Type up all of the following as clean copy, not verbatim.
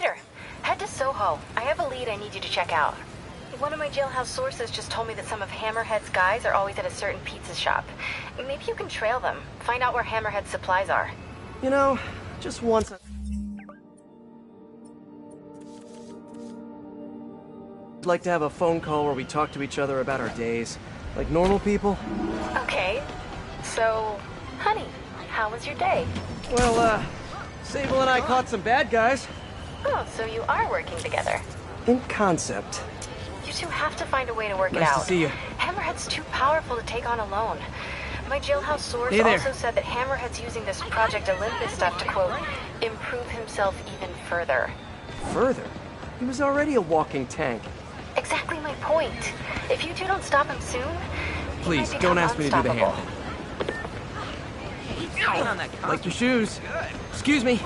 Peter, head to Soho. I have a lead I need you to check out. One of my jailhouse sources just told me that some of Hammerhead's guys are always at a certain pizza shop. Maybe you can trail them, find out where Hammerhead's supplies are. You know, just once... I'd like to have a phone call where we talk to each other about our days, like normal people. Okay. So, honey, how was your day? Well, Sable and I caught some bad guys. Oh, so you are working together. In concept. You two have to find a way to work it Nice out. to see you. Hammerhead's too powerful to take on alone. My jailhouse source Hey there. also said that Hammerhead's using this Project Olympus stuff to, quote, improve himself even further. Further? He was already a walking tank. Exactly my point. If you two don't stop him soon, Please, he might don't become ask me to do the hand unstoppable. thing. Like your shoes. Excuse me.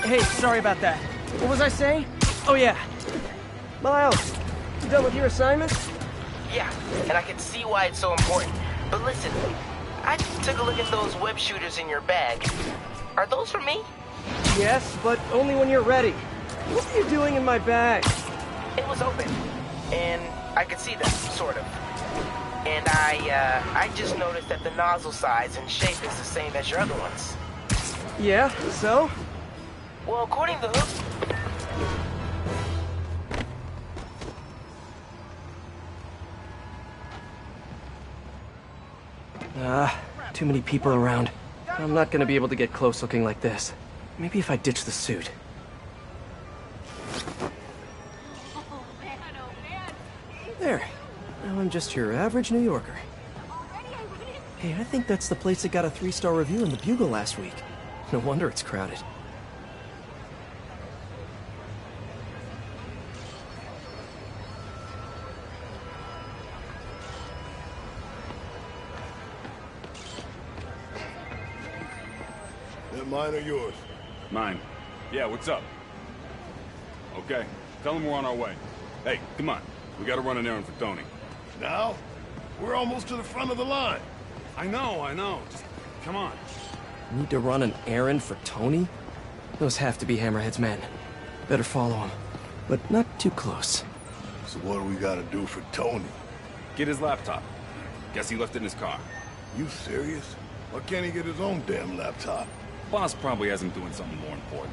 Hey, sorry about that. What was I saying? Oh, yeah. Miles, you done with your assignment? Yeah, and I can see why it's so important. But listen, I took a look at those web shooters in your bag. Are those for me? Yes, but only when you're ready. What are you doing in my bag? It was open, and I could see them, sort of. And I just noticed that the nozzle size and shape is the same as your other ones. Yeah, so? Well, according to Hook... Too many people around. I'm not gonna be able to get close looking like this. Maybe if I ditch the suit. There. Now I'm just your average New Yorker. Hey, I think that's the place that got a 3-star review in the Bugle last week. No wonder it's crowded. Mine or yours? Mine. Yeah, what's up? Okay, tell him we're on our way. Hey, come on. We gotta run an errand for Tony. Now? We're almost to the front of the line. I know. Just come on. Need to run an errand for Tony? Those have to be Hammerhead's men. Better follow him, but not too close. So what do we gotta do for Tony? Get his laptop. Guess he left it in his car. You serious? Why can't he get his own damn laptop? Boss probably has him doing something more important.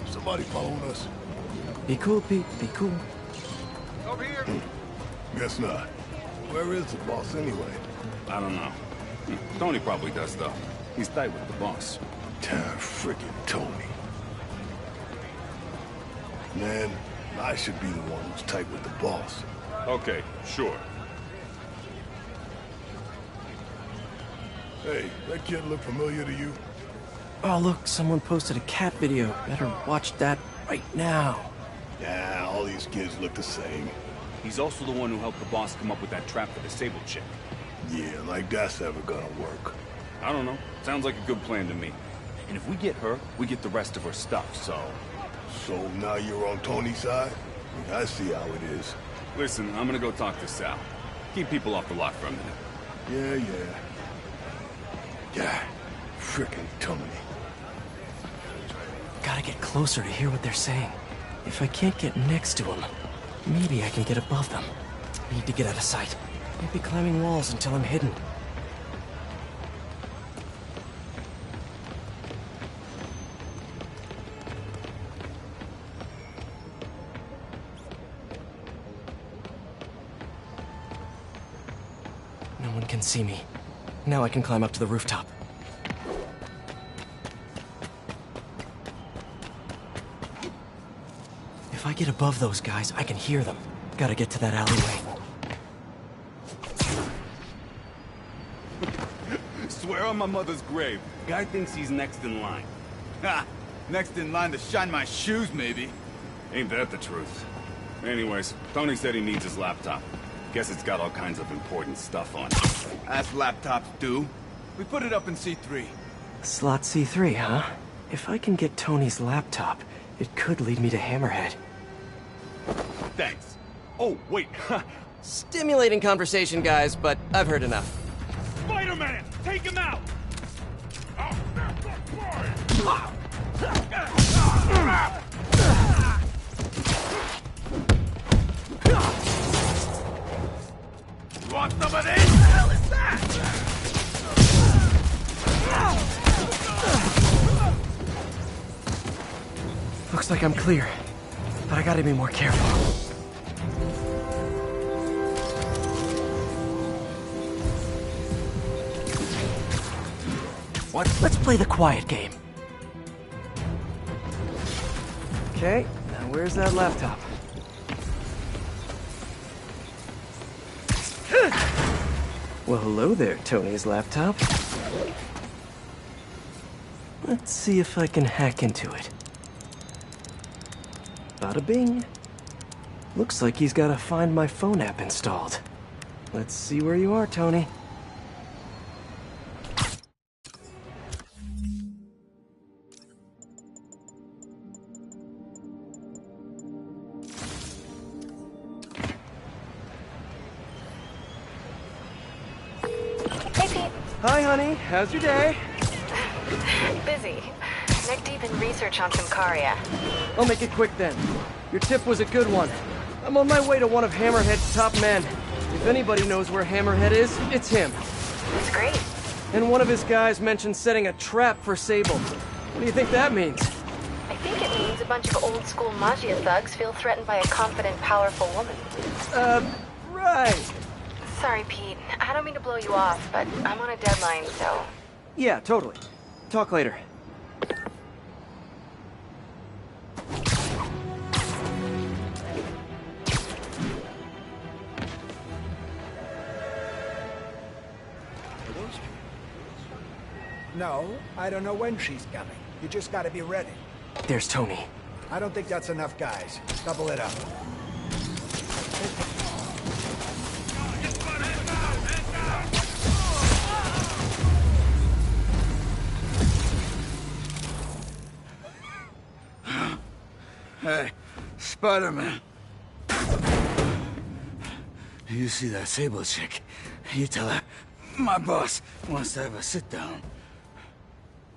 Somebody following us? Be cool, Pete. Be cool. Over here. Guess not. Where is the boss anyway? I don't know. Tony probably does, though. He's tight with the boss. Damn frickin' Tony. Man, I should be the one who's tight with the boss. Okay, sure. Hey, that kid look familiar to you? Oh, look, someone posted a cat video. Better watch that right now. Yeah, all these kids look the same. He's also the one who helped the boss come up with that trap for the Sable chick. Yeah, like that's ever gonna work. I don't know. Sounds like a good plan to me. And if we get her, we get the rest of her stuff, so... So now you're on Tony's side? I see how it is. Listen, I'm gonna go talk to Sal. Keep people off the lot for a minute. Yeah. Yeah, frickin' Tony. Gotta get closer to hear what they're saying. If I can't get next to them, maybe I can get above them. Need to get out of sight. I'll be climbing walls until I'm hidden. No one can see me. Now I can climb up to the rooftop. If I get above those guys, I can hear them. Gotta get to that alleyway. Swear on my mother's grave, guy thinks he's next in line. Ha! Next in line to shine my shoes, maybe. Ain't that the truth? Anyways, Tony said he needs his laptop. Guess it's got all kinds of important stuff on it. As laptops do. We put it up in C3. Slot C3, huh? If I can get Tony's laptop, it could lead me to Hammerhead. Thanks. Oh, wait. Stimulating conversation, guys, but I've heard enough. Spider-Man! Take him out! You want some of this? What the hell is that? Looks like I'm clear, but I gotta be more careful. What? Let's play the quiet game. Okay, now where's that laptop? Well, hello there, Tony's laptop. Let's see if I can hack into it. Bada bing. Looks like he's got a Find My Phone app installed. Let's see where you are, Tony. Hey, Pete. Hi, honey. How's your day? Busy. Neck deep in research on Simcaria. I'll make it quick then. Your tip was a good one. I'm on my way to one of Hammerhead's top men. If anybody knows where Hammerhead is, it's him. That's great. And one of his guys mentioned setting a trap for Sable. What do you think that means? I think it means a bunch of old-school Magia thugs feel threatened by a confident, powerful woman. Right. Sorry, Pete. I don't mean to blow you off, but I'm on a deadline, so... Yeah, totally. Talk later. No, I don't know when she's coming. You just gotta be ready. There's Tony. I don't think that's enough guys. Double it up. Hey, Spider-Man. You see that Sable chick? You tell her my boss wants to have a sit-down.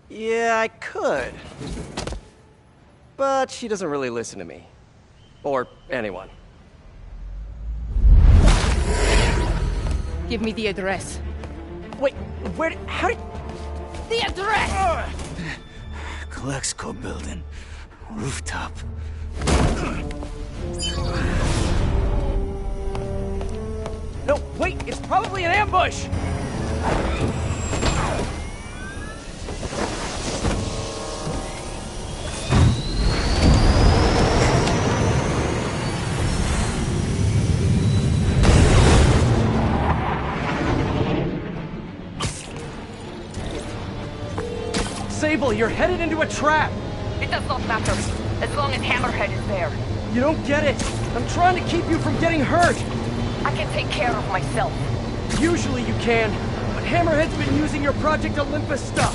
Yeah, I could. But she doesn't really listen to me. Or anyone. Give me the address. Wait, how did... The address! Colexco building. Rooftop. No, wait, it's probably an ambush! Sable, you're headed into a trap! It does not matter, as long as Hammerhead is there. You don't get it! I'm trying to keep you from getting hurt! I can take care of myself. Usually you can, but Hammerhead's been using your Project Olympus stuff.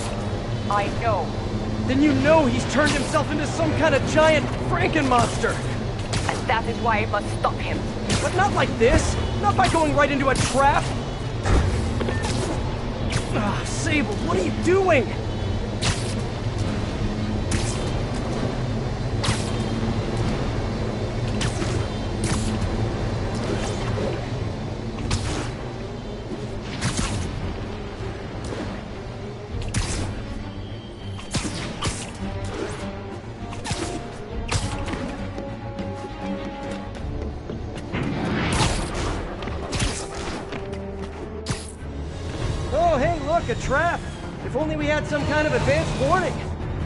I know. Then you know he's turned himself into some kind of giant Frankenmonster. And that is why I must stop him. But not like this! Not by going right into a trap! Ah, Sable, what are you doing? Alcatraz! If only we had some kind of advanced warning.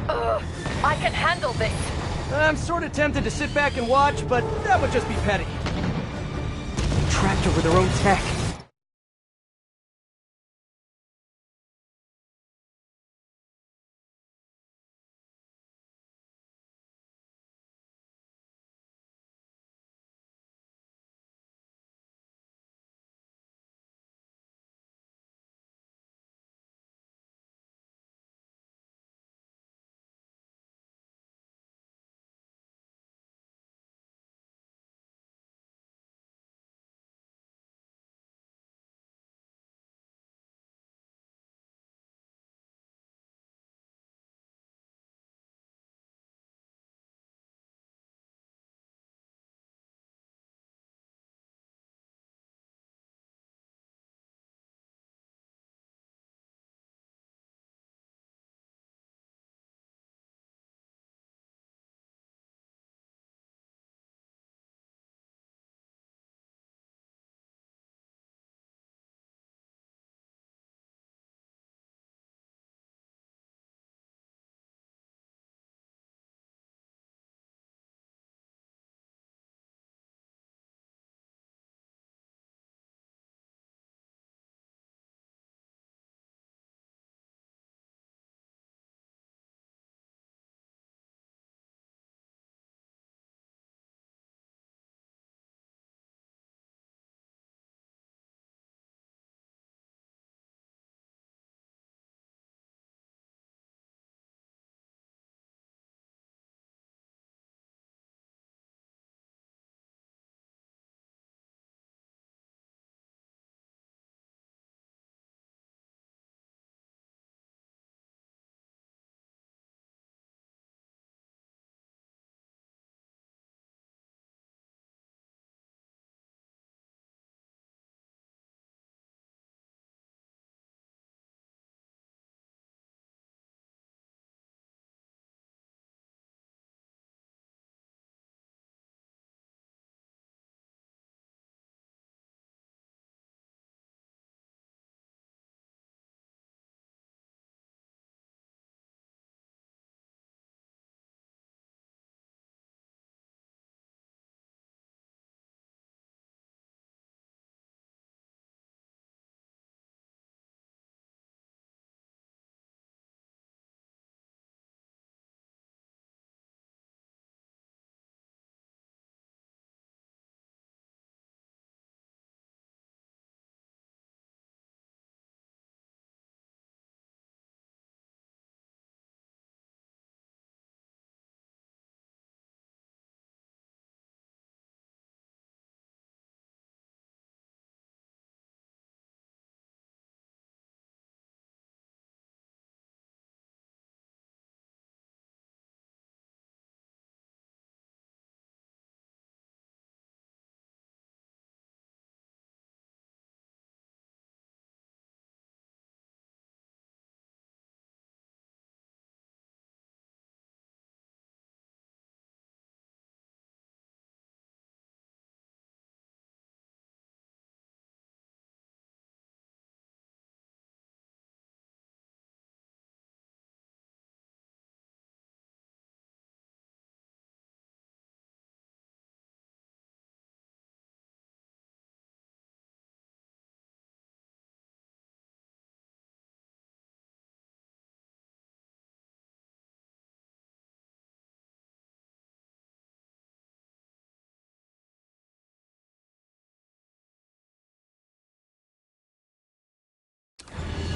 I can handle this. I'm sort of tempted to sit back and watch, but that would just be petty. Trapped over their own tech.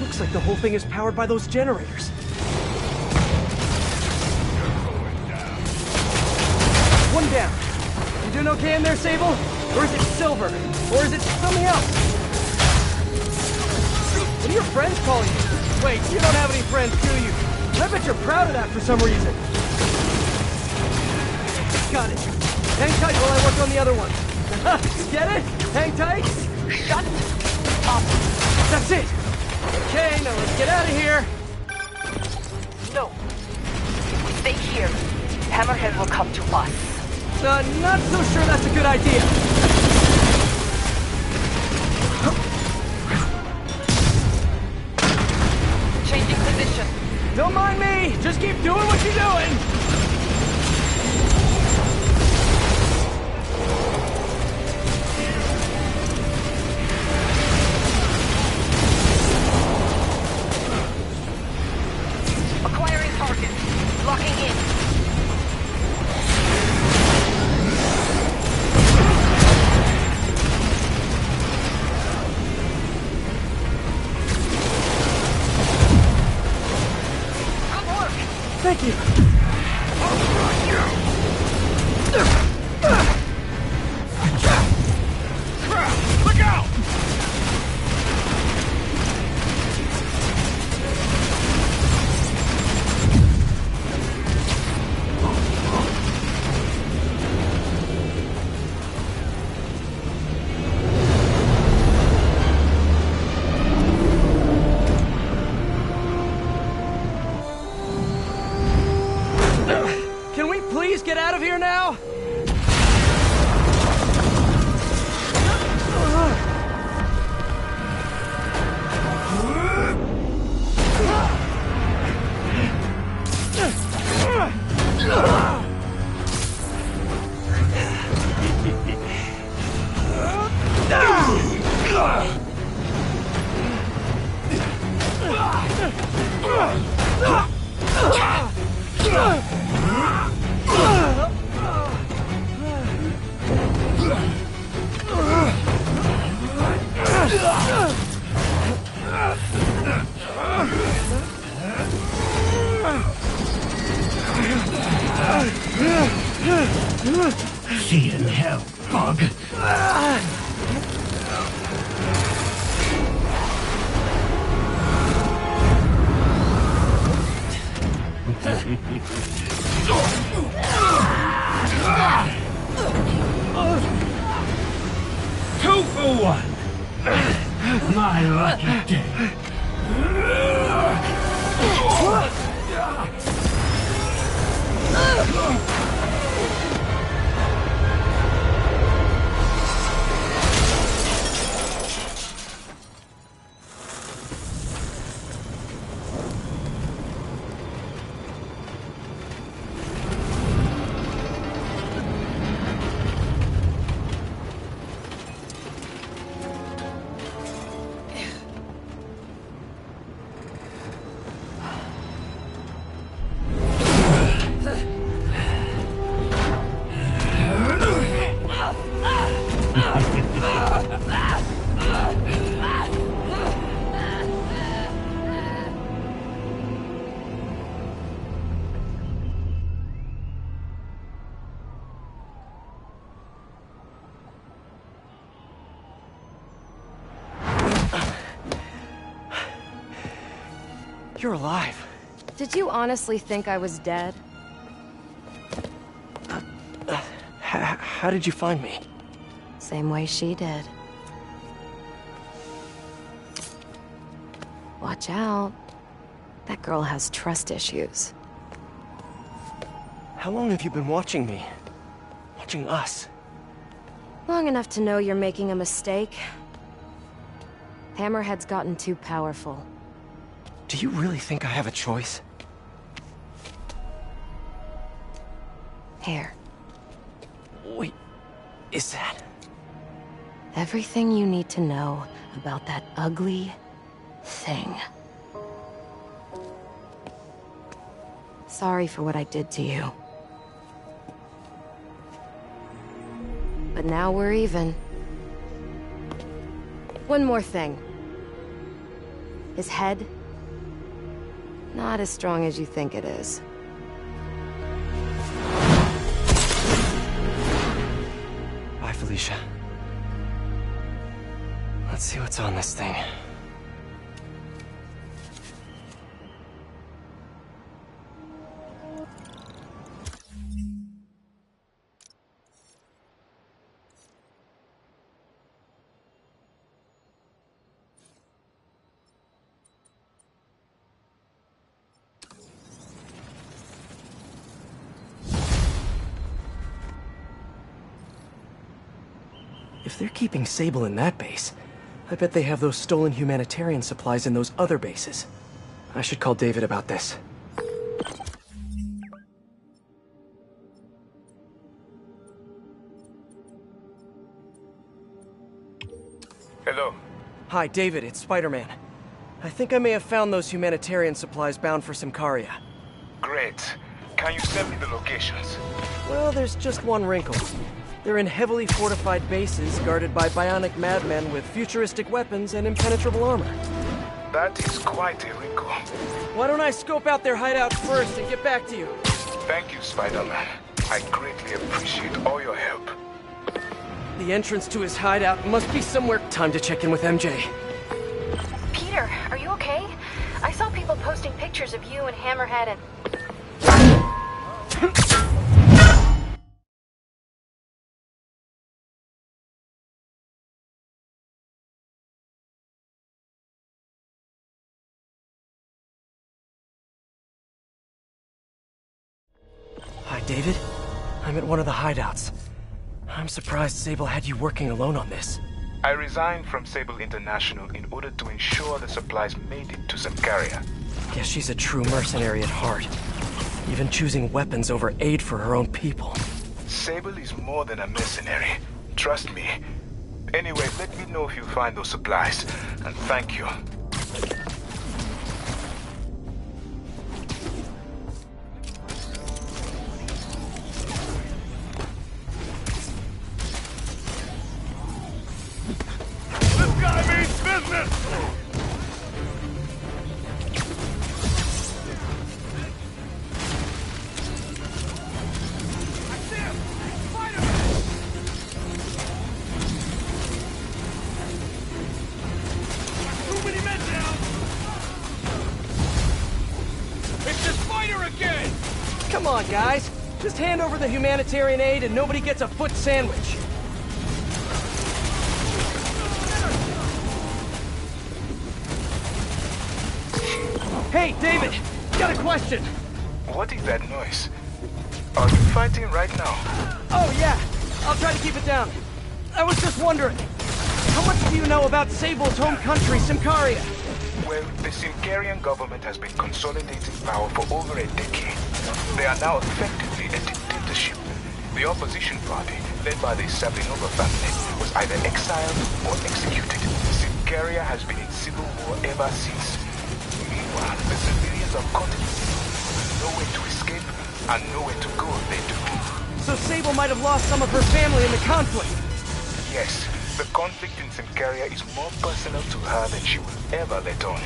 Looks like the whole thing is powered by those generators. One down. You doing okay in there, Sable? Or is it Silver? Or is it something else? What do your friends call you? Wait, you don't have any friends, do you? I bet you're proud of that for some reason. Got it. Hang tight while I work on the other one. Get it? Hang tight? Shut up. That's it. Okay, now let's get out of here. No. If we stay here, Hammerhead will come to us. Not so sure that's a good idea. Don't mind me! Just keep doing what you're doing! Acquiring target. Locking in. Thank you. Crap! Look out! Can we please get out of here now? See you in hell, bug. Two for one. My lucky day. You're alive. Did you honestly think I was dead? How did you find me? Same way she did. Watch out. That girl has trust issues. How long have you been watching me? Watching us? Long enough to know you're making a mistake. Hammerhead's gotten too powerful. Do you really think I have a choice? Here. Wait, is that... Everything you need to know about that ugly thing. Sorry for what I did to you. But now we're even. One more thing. His head, not as strong as you think it is. Bye, Felicia. Let's see what's on this thing. If they're keeping Sable in that base, I bet they have those stolen humanitarian supplies in those other bases. I should call David about this. Hello. Hi, David, it's Spider-Man. I think I may have found those humanitarian supplies bound for Symkaria. Great. Can you send me the locations? Well, there's just one wrinkle. They're in heavily fortified bases guarded by bionic madmen with futuristic weapons and impenetrable armor. That is quite a wrinkle. Why don't I scope out their hideouts first and get back to you? Thank you, Spider-Man. I greatly appreciate all your help. The entrance to his hideout must be somewhere. Time to check in with MJ. Peter, are you okay? I saw people posting pictures of you and Hammerhead and... Hi, David. I'm at one of the hideouts. I'm surprised Sable had you working alone on this. I resigned from Sable International in order to ensure the supplies made it to Symkaria. Guess she's a true mercenary at heart. Even choosing weapons over aid for her own people. Sable is more than a mercenary. Trust me. Anyway, let me know if you find those supplies. And thank you. This guy means business! Come on, guys. Just hand over the humanitarian aid and nobody gets a foot sandwich. Hey, David! Got a question! What is that noise? Are you fighting right now? Oh, yeah. I'll try to keep it down. I was just wondering, how much do you know about Sable's home country, Symkaria? Well, the Symkarian government has been consolidating power for over a decade. They are now effectively a dictatorship. The opposition party, led by the Sabinova family, was either exiled or executed. Symkaria has been in civil war ever since. Meanwhile, the civilians are caught in nowhere to escape and nowhere to go if they do. So Sable might have lost some of her family in the conflict. Yes, the conflict in Symkaria is more personal to her than she will ever let on.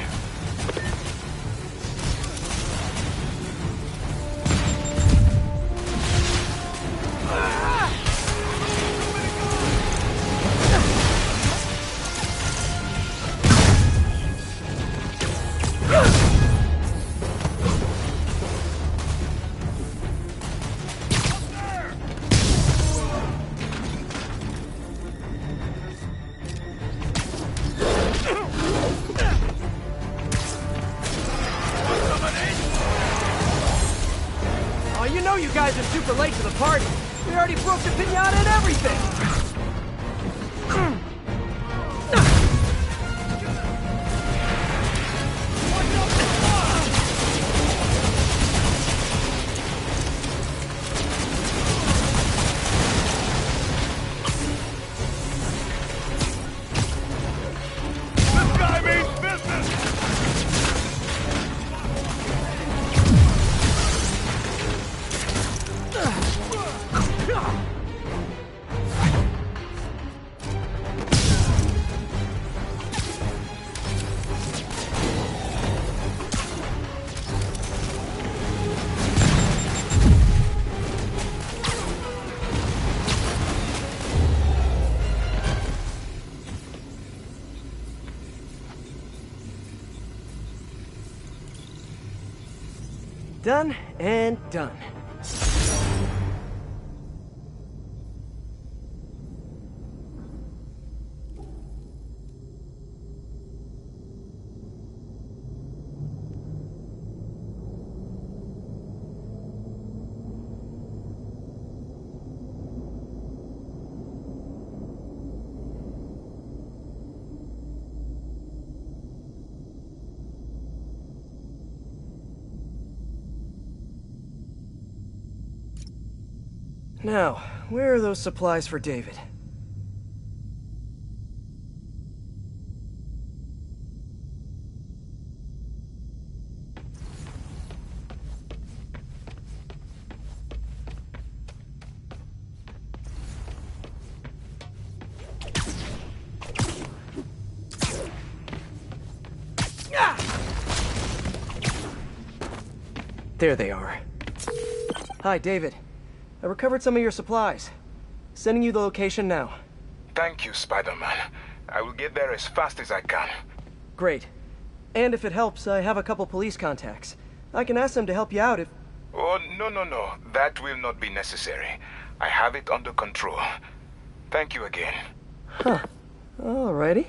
Oh, you know you guys are super late to the party. We already broke the piñata and everything. This guy means business! Done and done. Now, where are those supplies for David? There they are. Hi, David. I recovered some of your supplies. Sending you the location now. Thank you, Spider-Man. I will get there as fast as I can. Great. And if it helps, I have a couple police contacts. I can ask them to help you out if... Oh, no. That will not be necessary. I have it under control. Thank you again. Huh. Alrighty.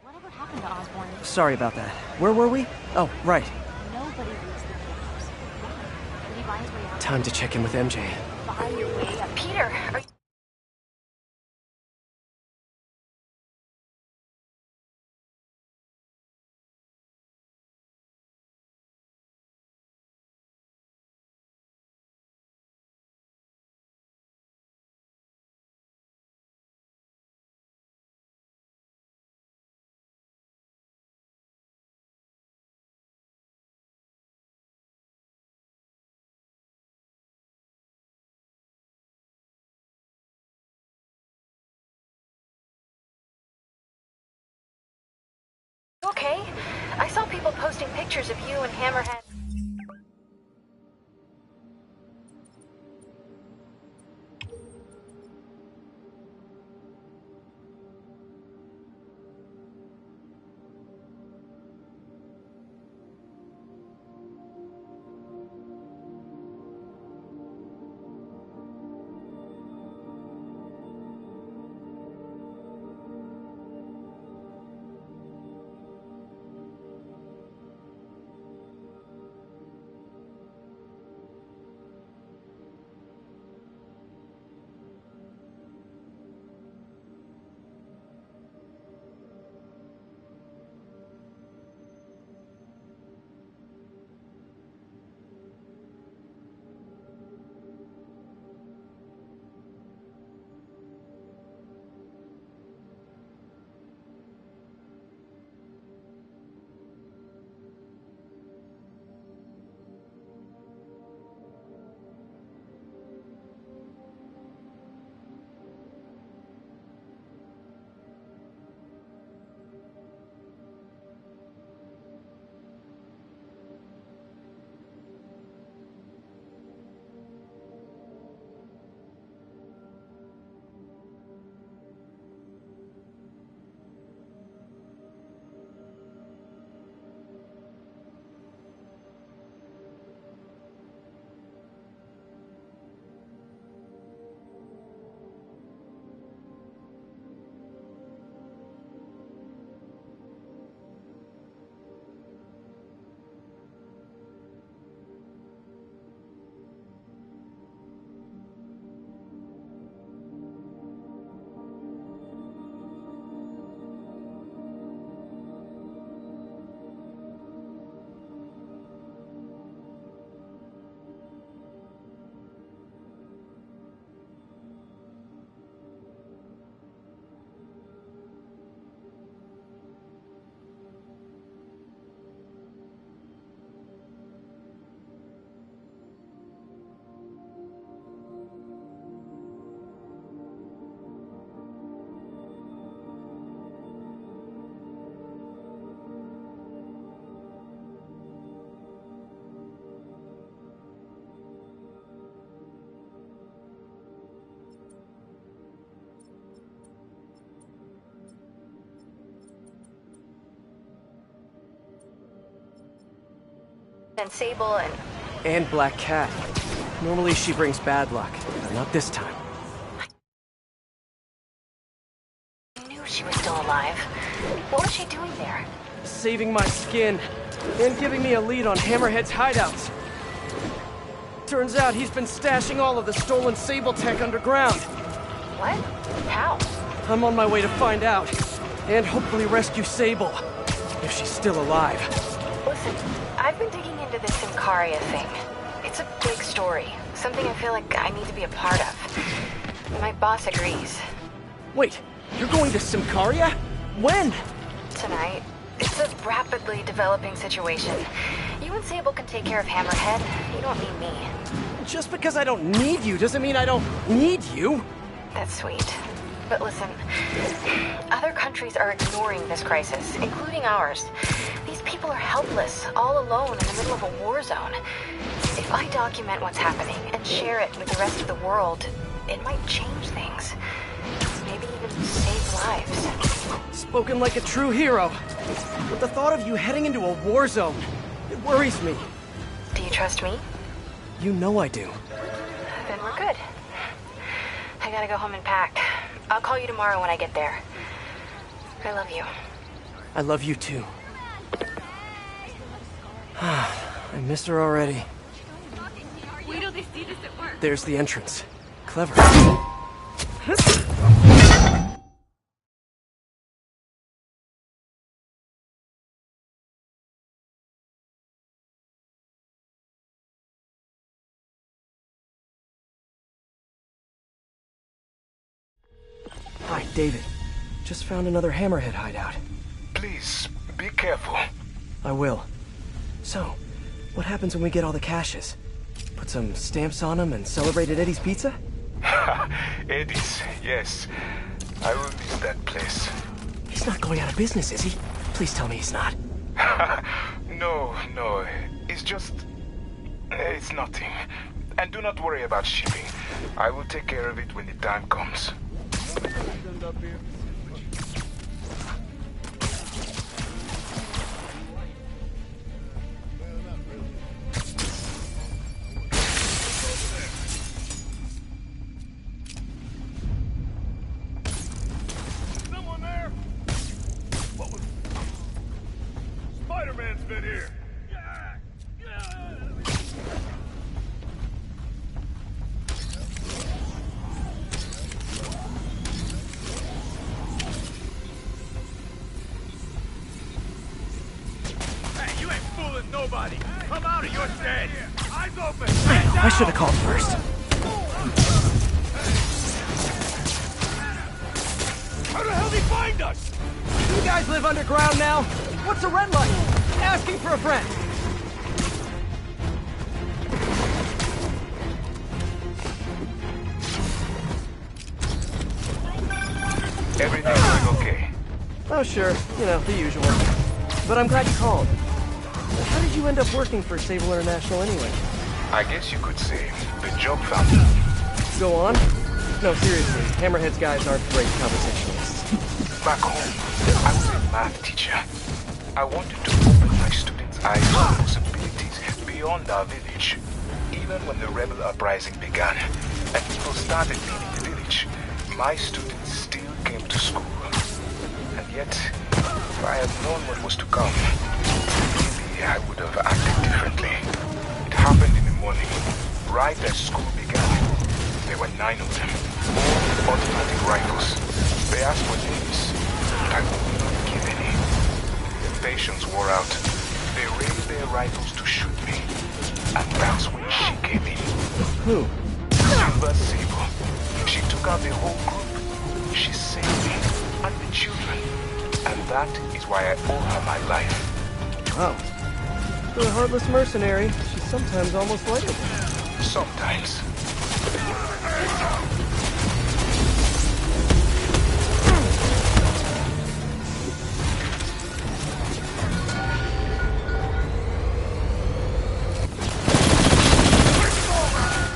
Whatever happened to Osborn? Sorry about that. Where were we? Oh, right. Nobody reads the papers. Did he buy his way out? Time to check in with MJ. Buy your way out. Peter, are you... okay? I saw people posting pictures of you and Hammerhead. And Sable And Black Cat. Normally she brings bad luck, but not this time. I knew she was still alive. What was she doing there? Saving my skin, and giving me a lead on Hammerhead's hideouts. Turns out he's been stashing all of the stolen Sable tech underground. What? How? I'm on my way to find out. And hopefully rescue Sable. If she's still alive. Listen, I've been digging into this Simcaria thing. It's a big story. Something I feel like I need to be a part of. My boss agrees. Wait, you're going to Simcaria? When? Tonight. It's a rapidly developing situation. You and Sable can take care of Hammerhead. You don't need me. Just because I don't need you doesn't mean I don't need you. That's sweet. But listen, other countries are ignoring this crisis, including ours. These people are helpless, all alone in the middle of a war zone. If I document what's happening and share it with the rest of the world, it might change things. Maybe even save lives. Spoken like a true hero. But the thought of you heading into a war zone, it worries me. Do you trust me? You know I do. Then we're good. I gotta go home and pack. I'll call you tomorrow when I get there. I love you. I love you too. I missed her already. Wait till they see this at work. There's the entrance. Clever. Hi, David. Just found another Hammerhead hideout. Please, be careful. I will. So, what happens when we get all the caches? Put some stamps on them and celebrate at Eddie's Pizza? Eddie's, yes. I will miss that place. He's not going out of business, is he? Please tell me he's not. No. It's just... It's nothing. And do not worry about shipping. I will take care of it when the time comes. Someone there? What was... Spider-Man's been here. Nobody! Come out of your stead! Eyes open! I should have called first. How the hell did he find us? You guys live underground now? What's a red light? Asking for a friend. Everything's going okay. Oh, sure. You know, the usual. But I'm glad you called. How did you end up working for Sable International anyway? I guess you could say the job found me. Go on? No, seriously. Hammerhead's guys aren't great conversationalists. Back home, I was a math teacher. I wanted to open my students' eyes to possibilities beyond our village. Even when the rebel uprising began and people started leaving the village, my students still came to school. And yet, if I had known what was to come, I would have acted differently. It happened in the morning, right as school began. There were 9 of them, all with automatic rifles. They asked for names, but I would not give any. Their patience wore out. They raised their rifles to shoot me, and that's when she came in. Who? Silver Sable. She took out the whole group. She saved me, and the children. And that is why I owe her my life. Oh. For a heartless mercenary, she's sometimes almost likable. Sometimes.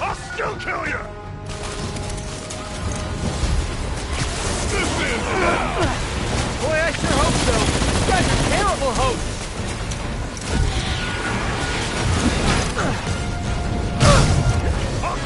I'll still kill you! Boy, I sure hope so. You guys are terrible hosts. I'll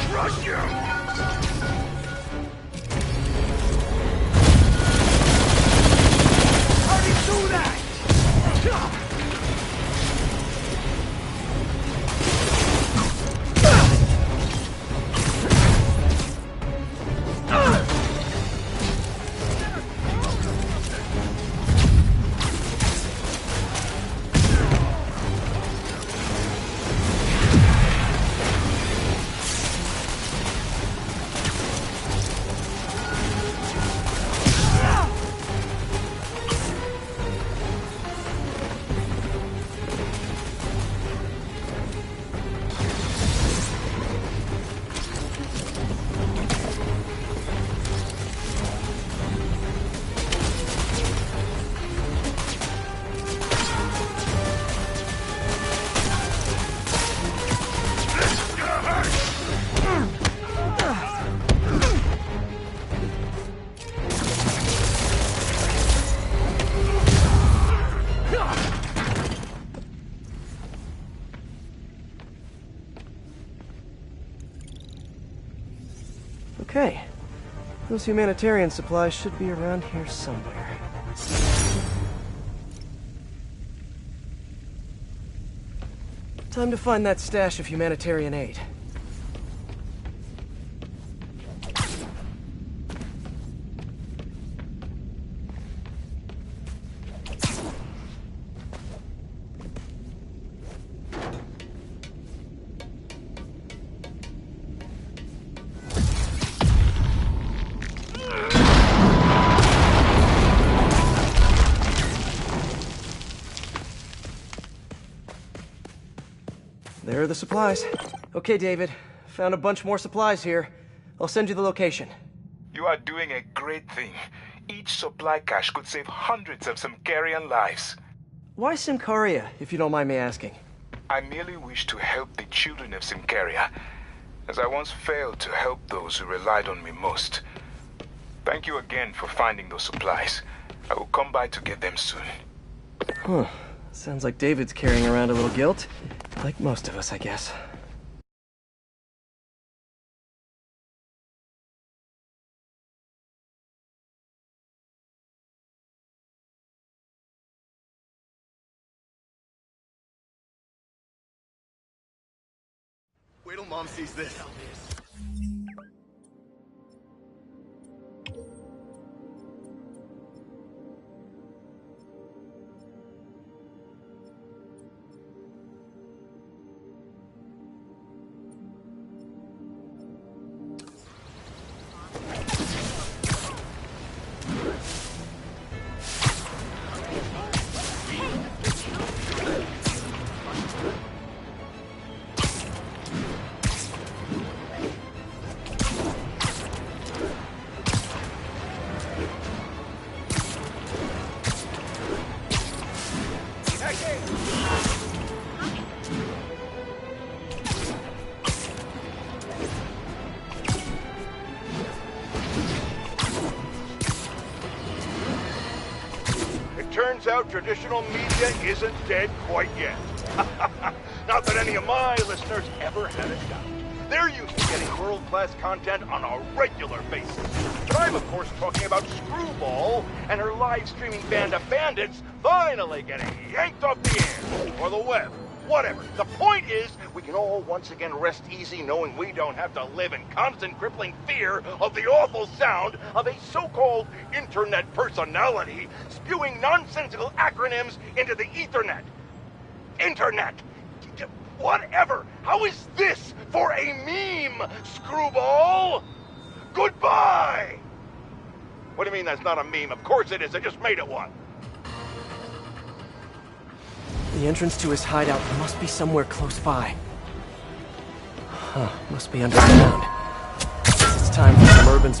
Okay. Those humanitarian supplies should be around here somewhere. Time to find that stash of humanitarian aid. There are the supplies. Okay, David. Found a bunch more supplies here. I'll send you the location. You are doing a great thing. Each supply cache could save hundreds of Simkarian lives. Why Simcaria, if you don't mind me asking? I merely wish to help the children of Simcaria, as I once failed to help those who relied on me most. Thank you again for finding those supplies. I will come by to get them soon. Huh. Sounds like David's carrying around a little guilt. Like most of us, I guess. Wait till Mom sees this. Turns out traditional media isn't dead quite yet. Not that any of my listeners ever had a doubt. They're used to getting world-class content on a regular basis. But I'm, of course, talking about Screwball and her live-streaming band of bandits finally getting yanked off the air, or the web, whatever. The point is, we can all once again rest easy knowing we don't have to live in constant crippling fear of the awful sound of a so-called internet personality spewing nonsensical acronyms into the Ethernet. Internet. Whatever. How is this for a meme, Screwball? Goodbye! What do you mean that's not a meme? Of course it is. I just made it one. The entrance to his hideout must be somewhere close by. Huh, must be underground. Guess it's time for some urban...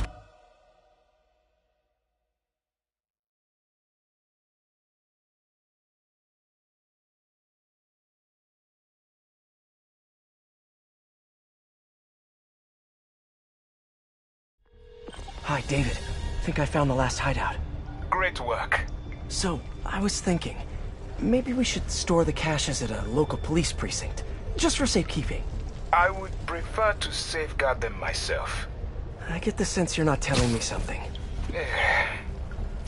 Hi, David. Think I found the last hideout. Great work. So, I was thinking, maybe we should store the caches at a local police precinct, just for safekeeping. I would prefer to safeguard them myself. I get the sense you're not telling me something.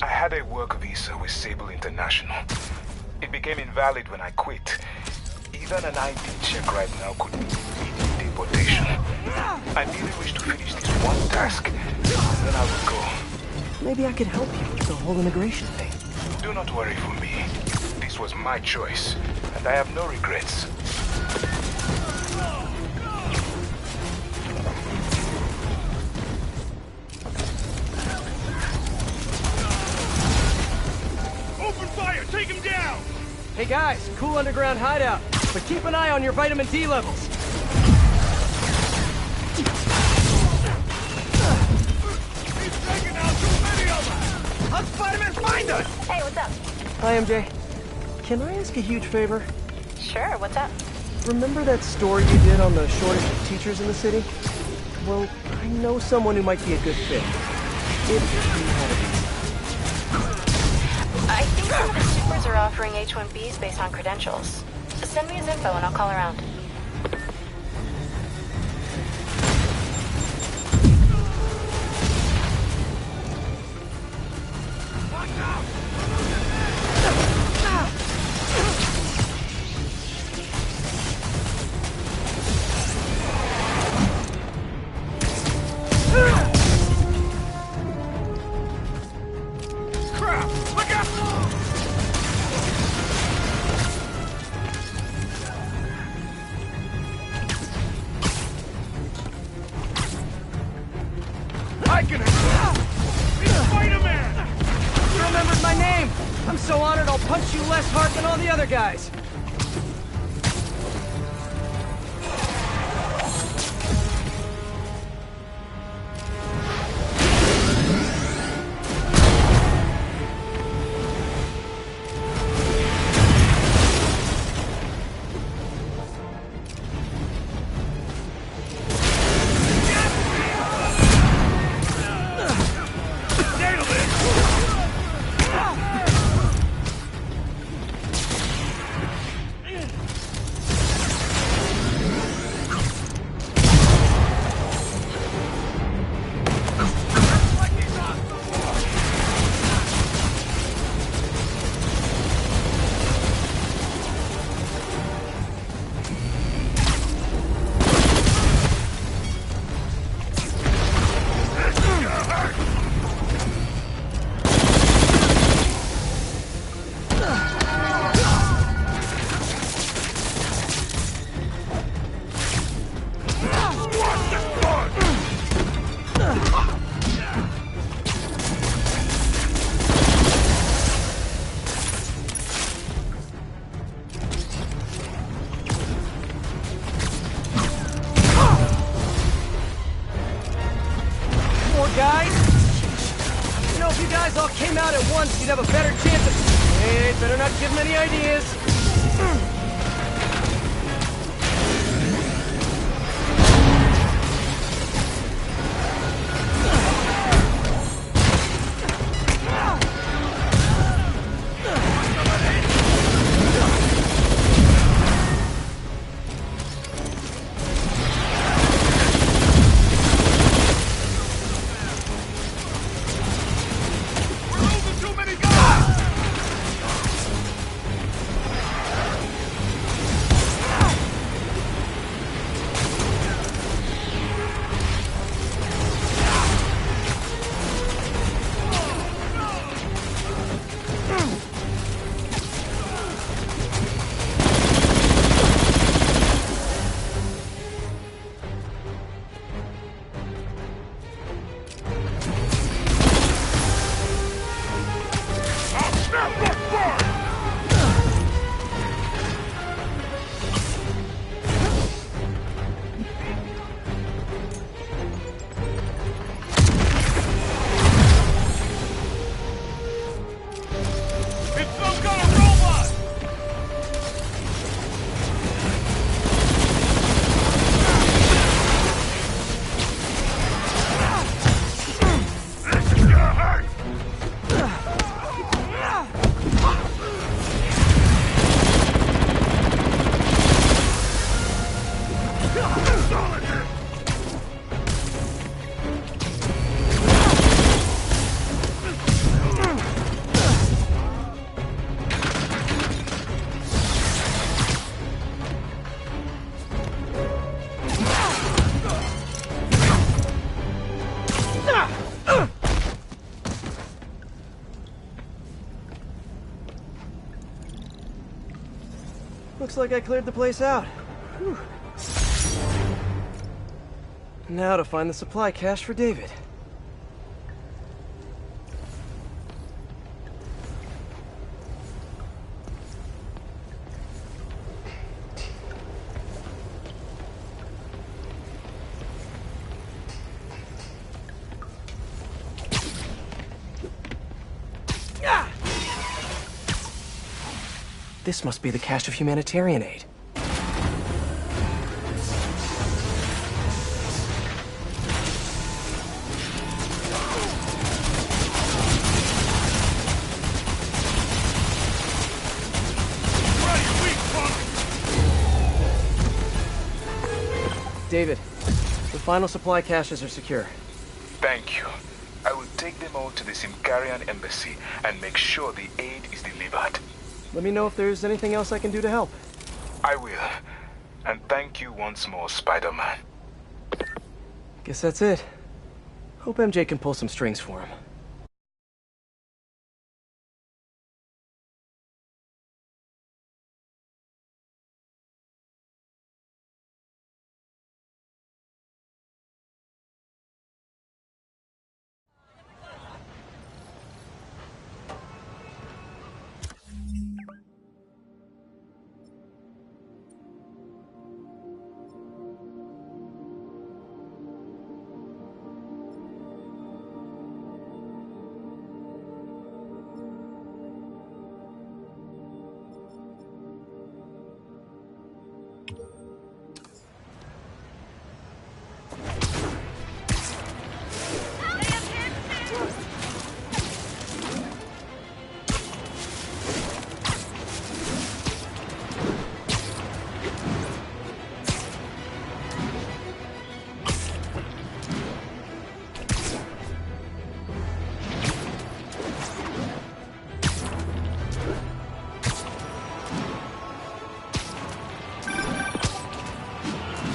I had a work visa with Sable International. It became invalid when I quit. Even an ID check right now could mean deportation. I merely wish to finish this one task, then I will go. Maybe I could help you with the whole immigration thing. Do not worry for me. This was my choice, and I have no regrets. Open fire! Take him down! Hey guys, cool underground hideout, but keep an eye on your vitamin D levels. He's taking out too many of us! How'd Spider-Man find us? Hey, what's up? Hi, MJ. Can I ask a huge favor? Sure, what's up? Remember that story you did on the shortage of teachers in the city? Well, I know someone who might be a good fit. If you had a visa. I think some of the supers are offering H-1Bs based on credentials. Send me his info and I'll call around. liking it! It's Spider-Man! You remembered my name! I'm so honored I'll punch you less hard than all the other guys! Guys? You know, if you guys all came out at once, you'd have a better chance of... Hey, better not give them any ideas. Looks like I cleared the place out. Whew. Now to find the supply cache for David. This must be the cache of humanitarian aid. David, the final supply caches are secure. Thank you. I will take them all to the Simkarian embassy and make sure the aid is delivered. Let me know if there's anything else I can do to help. I will. And thank you once more, Spider-Man. Guess that's it. Hope MJ can pull some strings for him.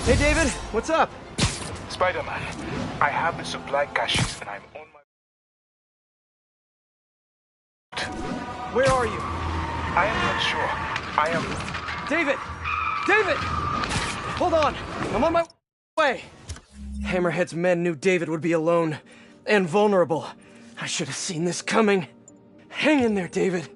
Hey, David, what's up? Spider-Man, I have the supply caches and I'm on my... Where are you? I am not sure. I am... David! David! Hold on, I'm on my way. Hammerhead's men knew David would be alone and vulnerable. I should have seen this coming. Hang in there, David.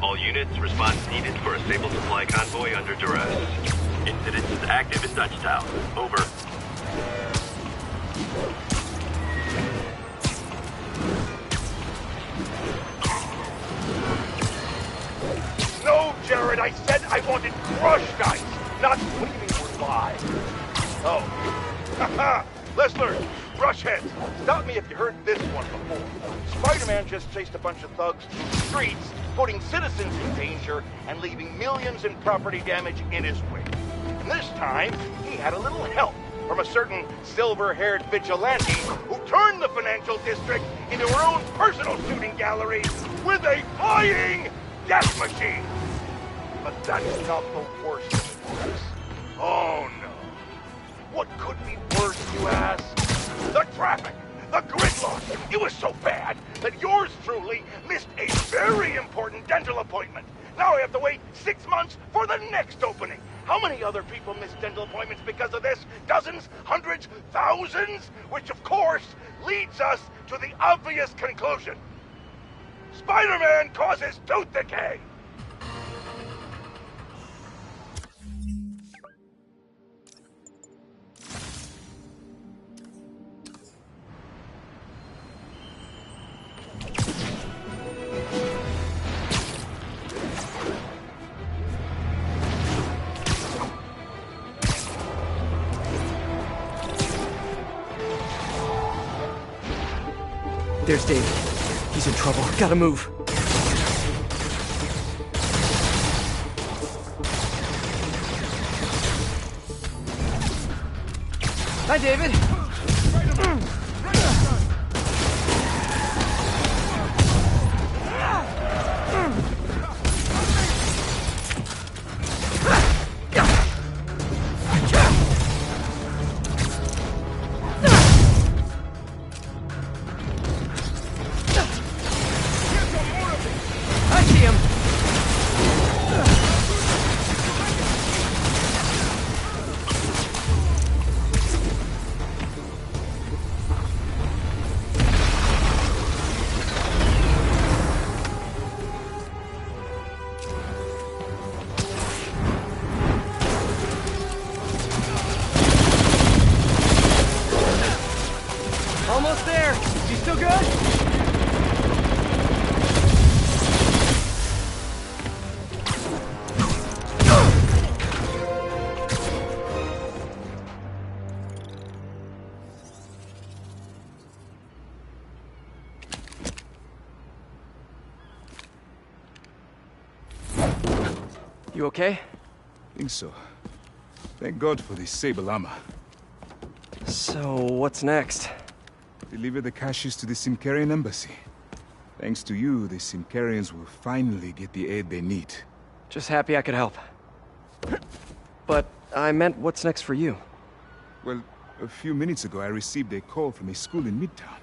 All units, response needed for a Sable supply convoy under duress. Incident is active in Dutchtown. Over. No, Jared, I said I wanted crushed ice, not what do you mean we're live? Oh. Haha! Listeners, brushheads, stop me if you heard this one before. Spider-Man just chased a bunch of thugs through the streets, putting citizens in danger and leaving millions in property damage in his wake. And this time, he had a little help from a certain silver-haired vigilante who turned the financial district into her own personal shooting gallery with a flying death machine. But that's not the worst of it. Oh no. What could be worse, you ask? The traffic! The gridlock! It was so bad that yours truly missed a very important dental appointment. Now I have to wait 6 months for the next opening. How many other people miss dental appointments because of this? Dozens? Hundreds? Thousands? Which, of course, leads us to the obvious conclusion. Spider-Man causes tooth decay! There's David. He's in trouble. Gotta move. Hi, David. Almost there. You still good? You okay? Think so. Thank God for the Sable armor. So, what's next? Deliver the caches to the Simkarian embassy. Thanks to you, the Simkarians will finally get the aid they need. Just happy I could help. But I meant what's next for you? Well, a few minutes ago I received a call from a school in Midtown.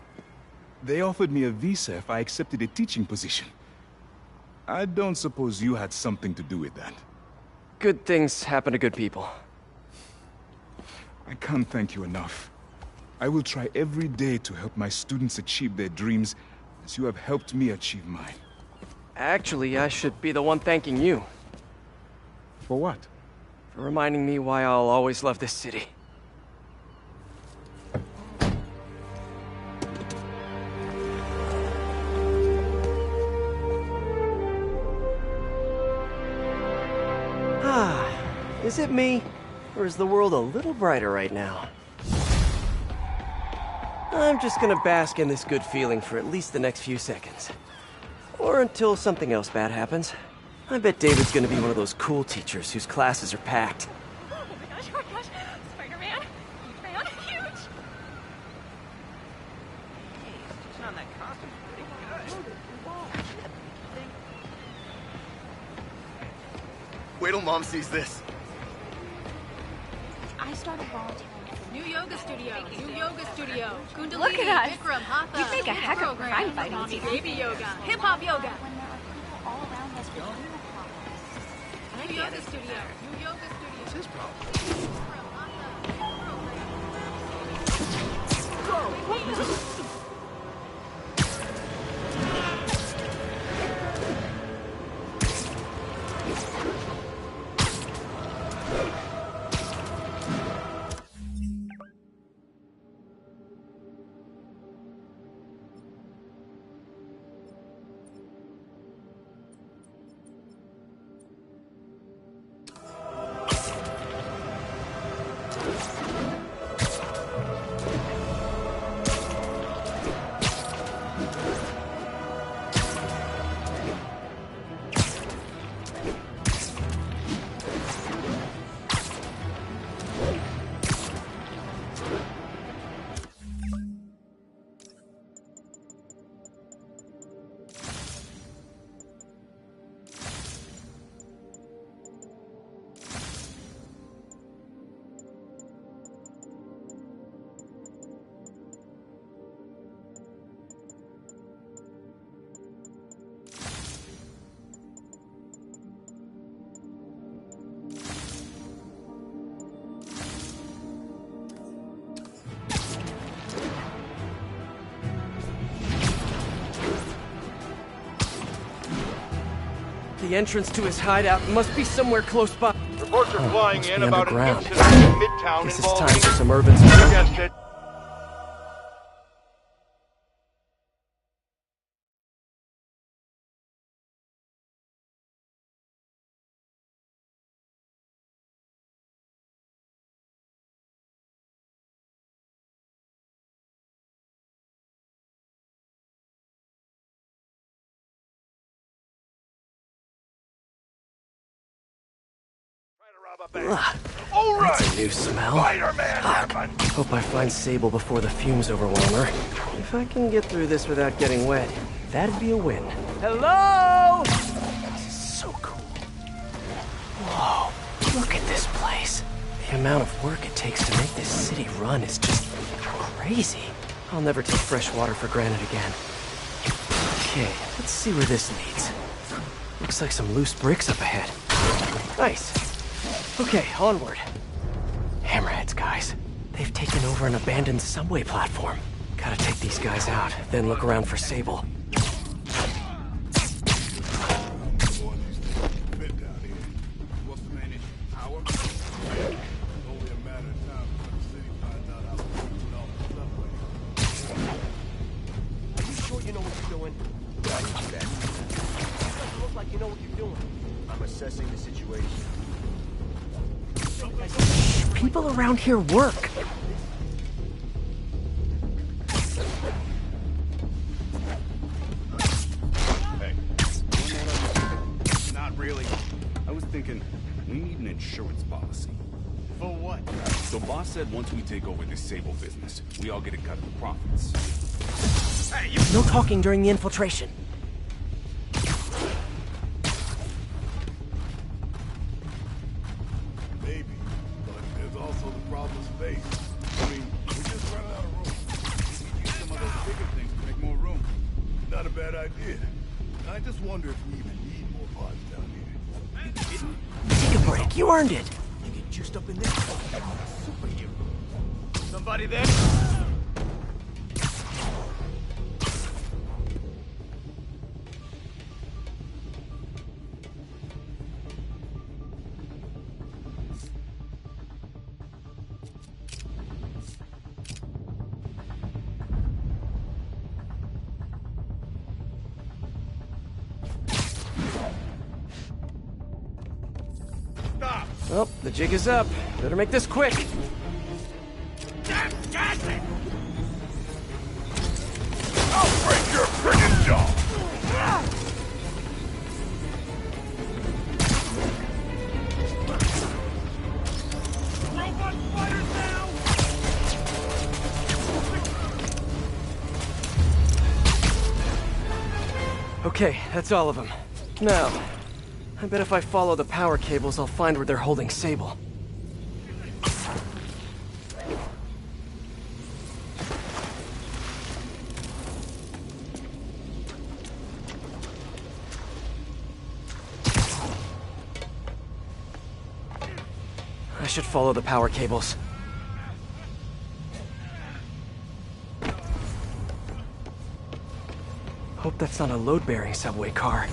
They offered me a visa if I accepted a teaching position. I don't suppose you had something to do with that. Good things happen to good people. I can't thank you enough. I will try every day to help my students achieve their dreams, as you have helped me achieve mine. Actually, I should be the one thanking you. For what? For reminding me why I'll always love this city. Is it me? Or is the world a little brighter right now? I'm just gonna bask in this good feeling for at least the next few seconds. Or until something else bad happens. I bet David's gonna be one of those cool teachers whose classes are packed. Oh my gosh, Spider-Man, huge fan, huge. on that costume is pretty good. Wait till Mom sees this. I started volunteering at the new yoga studio. Kundalini, Look at us. Bikram, Hatha. You'd make a heck of a crime fighting Mommy, team. baby yoga, hip hop yoga. When there are people all around us with uniforms. New yoga studio. New yoga studio. What's his problem? The entrance to his hideout must be somewhere close by. Reports are flying must in be about an underground. incident in Midtown Guess it's involving... time for some urban You security. guessed it. All right. That's a new smell. Spider-Man Fuck. happened. Hope I find Sable before the fumes overwhelm her. If I can get through this without getting wet, that'd be a win. Hello? This is so cool. Whoa, look at this place. The amount of work it takes to make this city run is just crazy. I'll never take fresh water for granted again. Okay, let's see where this leads. Looks like some loose bricks up ahead. Nice. Okay, onward. Hammerheads, guys. They've taken over an abandoned subway platform. Gotta take these guys out, then look around for Sable. Assessing the situation. People around here work. Hey. Not really. I was thinking, we need an insurance policy. For what? The boss said once we take over this Sable business, we all get a cut of the profits. Hey, No talking during the infiltration. maybe, but there's also the problem of space. I mean, we just run out of room. We need some of those bigger things to make more room. Not a bad idea. I just wonder if we even need more pods down here. Take a break, you earned it. You get juiced up in this superhero. Somebody there? Well, the jig is up. Better make this quick. I'll break your friggin' jaw! Robot spiders now! Okay, that's all of them. Now, I bet if I follow the power cables, I'll find where they're holding Sable. I should follow the power cables. Hope that's not a load-bearing subway car.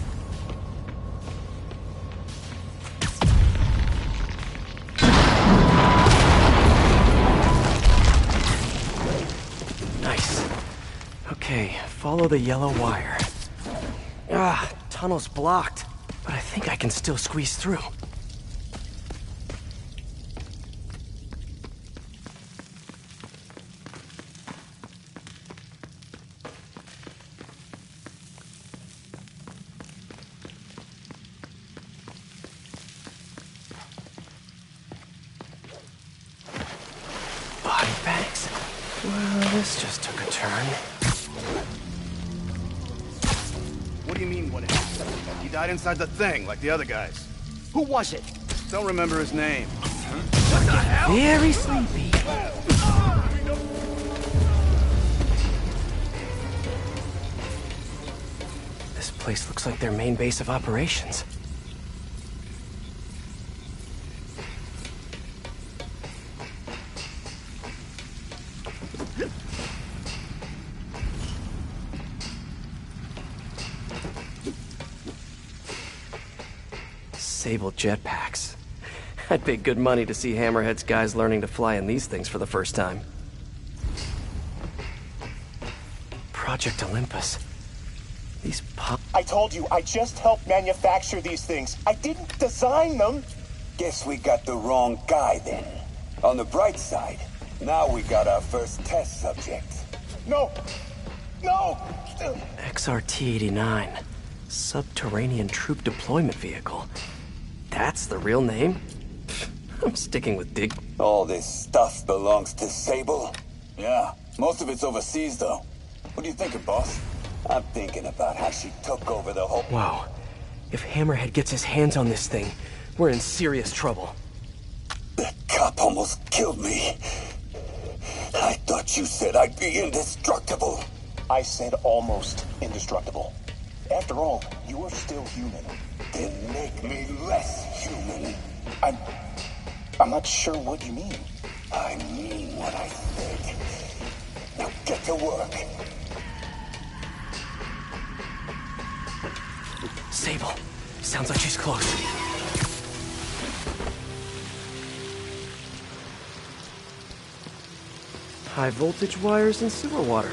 Nice. Okay, follow the yellow wire. Ah, tunnel's blocked, but I think I can still squeeze through. Body bags? Well, this just took a turn. What do you mean, what happened? He died inside the thing, like the other guys. Who was it? Don't remember his name. What the hell? Very sleepy. This place looks like their main base of operations. Sable jetpacks. I'd pay good money to see Hammerhead's guys learning to fly in these things for the first time. Project Olympus. These I told you, I just helped manufacture these things. I didn't design them. Guess we got the wrong guy then. On the bright side, now we got our first test subject. No! No! XRT-89. Subterranean Troop Deployment Vehicle. That's the real name? I'm sticking with Dig. All this stuff belongs to Sable? Yeah, most of it's overseas though. What are you thinking, boss? I'm thinking about how she took over the whole... Wow. If Hammerhead gets his hands on this thing, we're in serious trouble. That cop almost killed me. I thought you said I'd be indestructible. I said almost indestructible. After all, you are still human. Then make me less human. I'm not sure what you mean. I mean what I said. Now get to work. Sable. Sounds like she's close. High voltage wires and sewer water.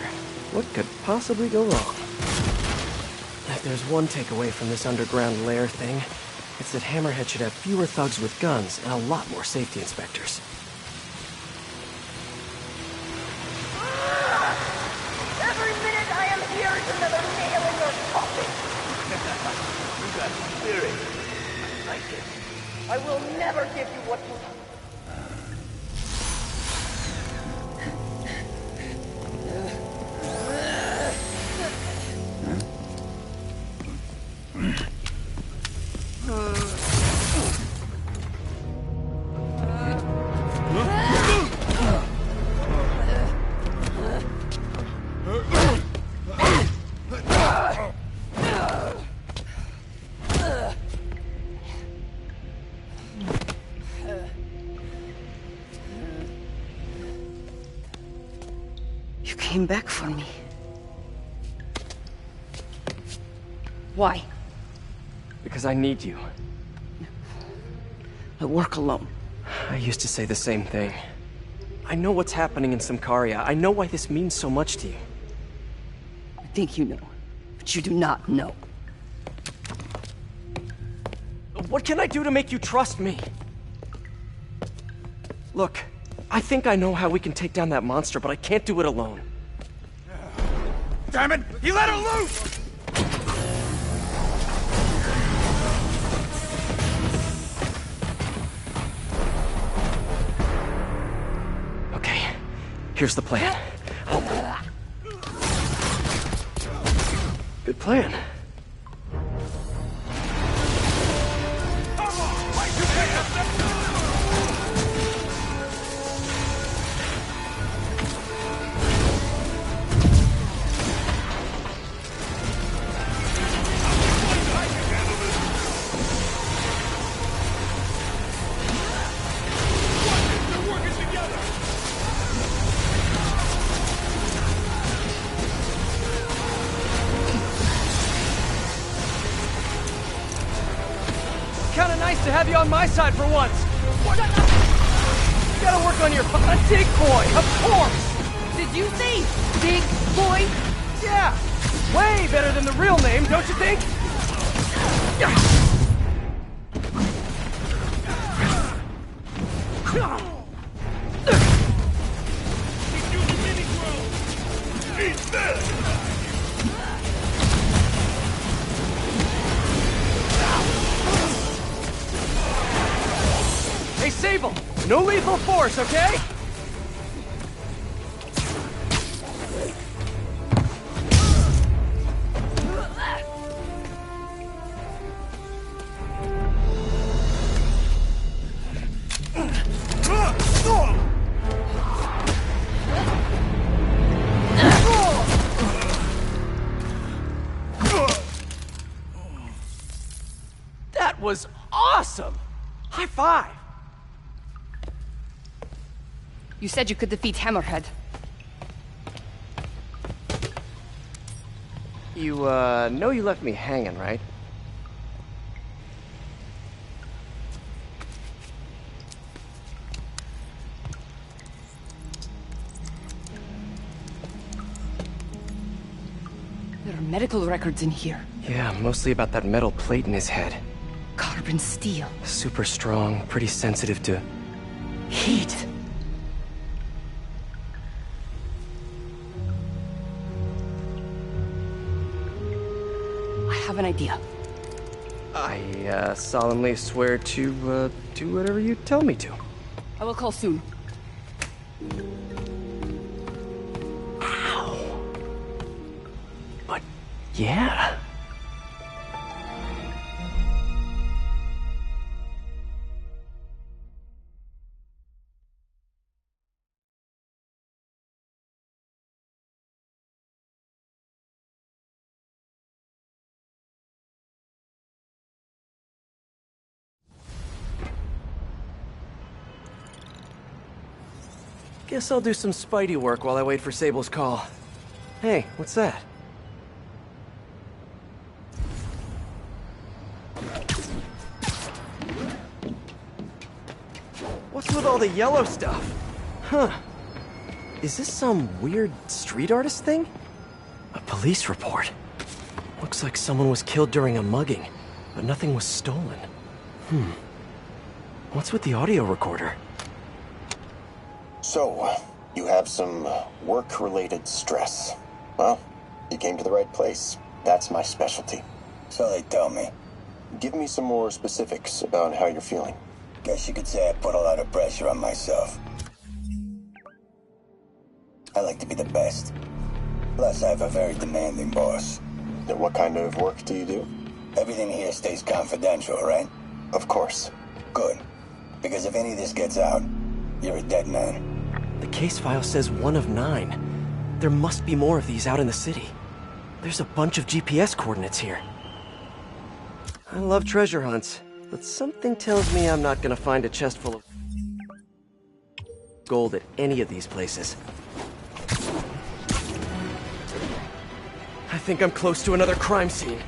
What could possibly go wrong? If there's one takeaway from this underground lair thing, it's that Hammerhead should have fewer thugs with guns and a lot more safety inspectors. Every minute I am here is another nail in your coffin. You got spirit. I like it. I will never give you what you... You came back for me. Why? Because I need you. I work alone. I used to say the same thing. I know what's happening in Symkaria. I know why this means so much to you. I think you know, but you do not know. What can I do to make you trust me? Look, I think I know how we can take down that monster, but I can't do it alone. Damn it! He let her loose! Okay, here's the plan. Good plan. to have you on my side for once. What? You gotta work on your dig boy, of course. Did you say big boy? Yeah, way better than the real name, don't you think? Hey, Sable! No lethal force, okay? That was awesome! High five! You said you could defeat Hammerhead. You, know you left me hanging, right? There are medical records in here. Yeah, mostly about that metal plate in his head. Carbon steel. Super strong, pretty sensitive to heat. I have an idea. I, solemnly swear to, do whatever you tell me to. I will call soon. Ow. But, yeah. Guess I'll do some Spidey work while I wait for Sable's call. Hey, what's that? What's with all the yellow stuff? Huh. Is this some weird street artist thing? A police report. Looks like someone was killed during a mugging, but nothing was stolen. What's with the audio recorder? So, you have some work-related stress. Well, you came to the right place. That's my specialty. So they tell me. Give me some more specifics about how you're feeling. Guess you could say I put a lot of pressure on myself. I like to be the best. Plus, I have a very demanding boss. And what kind of work do you do? Everything here stays confidential, right? Of course. Good. Because if any of this gets out, you're a dead man. The case file says 1 of 9. There must be more of these out in the city. There's a bunch of GPS coordinates here. I love treasure hunts, but something tells me I'm not gonna find a chest full of gold at any of these places. I think I'm close to another crime scene.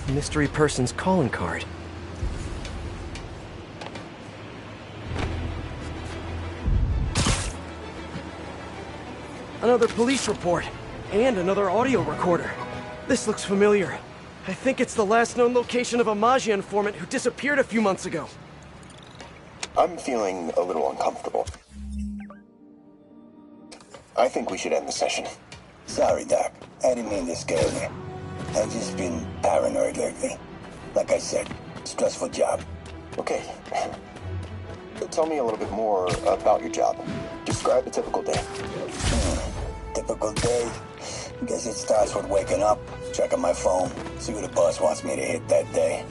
Mystery person's calling card. Another police report, and another audio recorder. This looks familiar. I think it's the last known location of a Maggia informant who disappeared a few months ago. I'm feeling a little uncomfortable. I think we should end the session. Sorry, Doc. I didn't mean to scare you. I've just been paranoid lately. Like I said, stressful job. Okay. Tell me a little bit more about your job. Describe a typical day. Typical day? Guess it starts with waking up, checking my phone, see what the boss wants me to hit that day.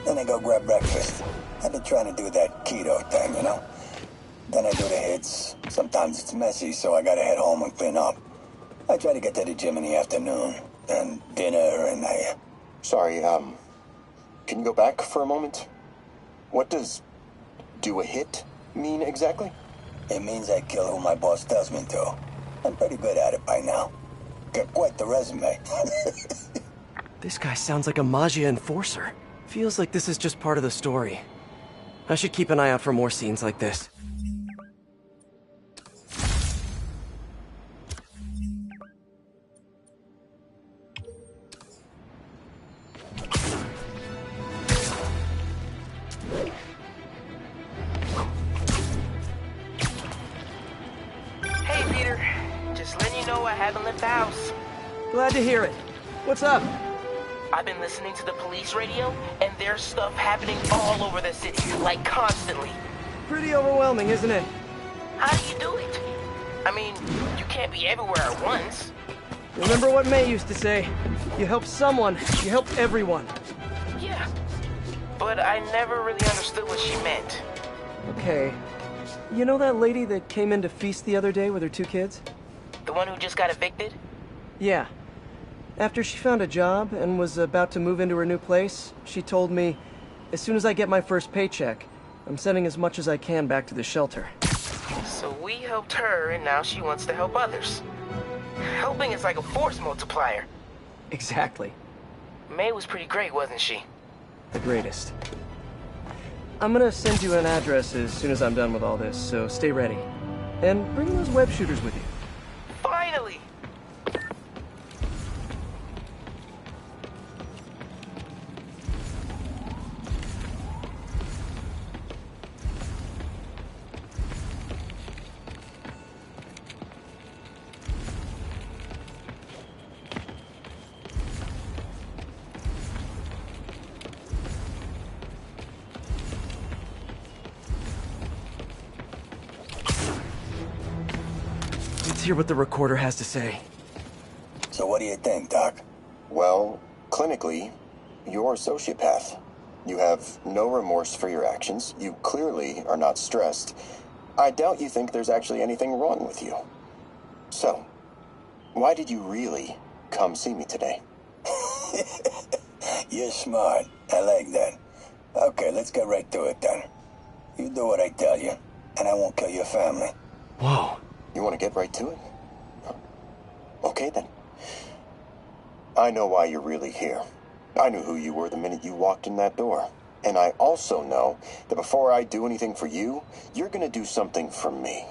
Then I go grab breakfast. I've been trying to do that keto thing, you know? Then I do the hits. Sometimes it's messy, so I gotta head home and clean up. I try to get to the gym in the afternoon. Then dinner, and I... Sorry, can you go back for a moment? What does do a hit mean exactly? It means I kill who my boss tells me to. I'm pretty good at it by now. Got quite the resume. This guy sounds like a Maggia enforcer. Feels like this is just part of the story. I should keep an eye out for more scenes like this. Hey, Peter. Just letting you know I haven't left the house. Glad to hear it. What's up? I've been listening to the police radio, and there's stuff happening all over the city, like constantly. Pretty overwhelming, isn't it? How do you do it? I mean, you can't be everywhere at once. Remember what May used to say? You help someone, you help everyone. Yeah, but I never really understood what she meant. Okay. You know that lady that came in to feast the other day with her 2 kids? The one who just got evicted? Yeah. After she found a job and was about to move into her new place, she told me, as soon as I get my first paycheck, I'm sending as much as I can back to the shelter. So we helped her, and now she wants to help others. Helping is like a force multiplier. Exactly. May was pretty great, wasn't she? The greatest. I'm gonna send you an address as soon as I'm done with all this, so stay ready. And bring those web shooters with you. Finally! Let's hear what the recorder has to say. So what do you think, Doc? Well, clinically, you're a sociopath. You have no remorse for your actions. You clearly are not stressed. I doubt you think there's actually anything wrong with you. So, why did you really come see me today? You're smart. I like that. Okay, let's get right to it then. You do what I tell you, and I won't kill your family. Whoa. You want to get right to it? Okay, then. I know why you're really here. I knew who you were the minute you walked in that door. And I also know that before I do anything for you, you're gonna do something for me.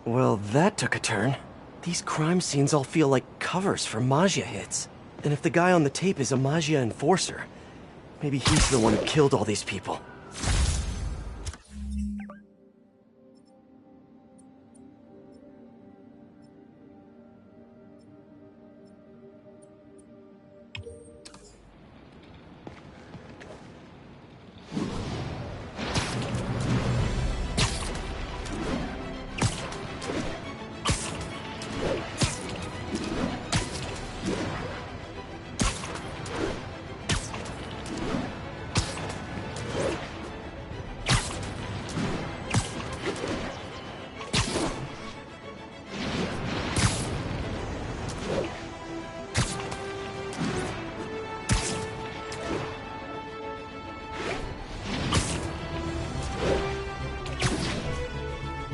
Well, that took a turn. These crime scenes all feel like covers for Maggia hits. And if the guy on the tape is a Maggia enforcer, maybe he's the one who killed all these people.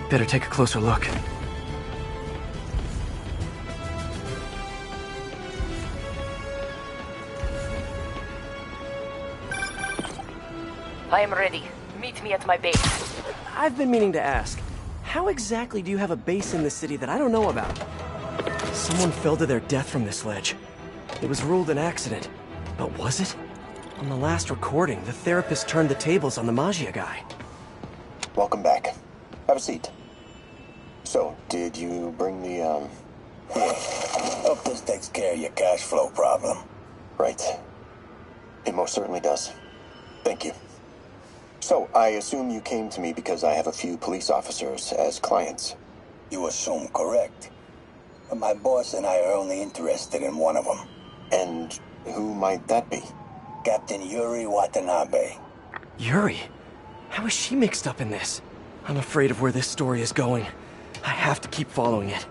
Better take a closer look. I am ready. Meet me at my base. I've been meaning to ask, how exactly do you have a base in this city that I don't know about? Someone fell to their death from this ledge. It was ruled an accident, but was it? On the last recording, the therapist turned the tables on the Maggia guy. Welcome back. Have a seat. So, did you bring the, Yeah. Hope this takes care of your cash flow problem. Right. It most certainly does. Thank you. So, I assume you came to me because I have a few police officers as clients. You assume correct. But my boss and I are only interested in one of them. And who might that be? Captain Yuri Watanabe. Yuri? How is she mixed up in this? I'm afraid of where this story is going. I have to keep following it.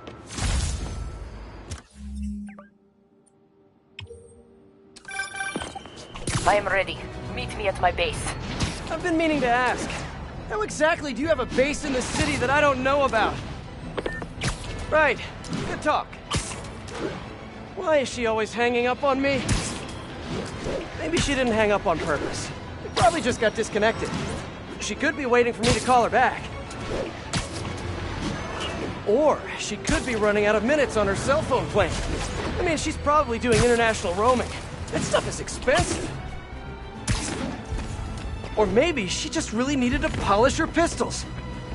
I am ready. Meet me at my base. I've been meaning to ask. How exactly do you have a base in the city that I don't know about? Right. Good talk. Why is she always hanging up on me? Maybe she didn't hang up on purpose. We probably just got disconnected. She could be waiting for me to call her back. Or she could be running out of minutes on her cell phone plan. I mean, she's probably doing international roaming. That stuff is expensive. Or maybe she just really needed to polish her pistols.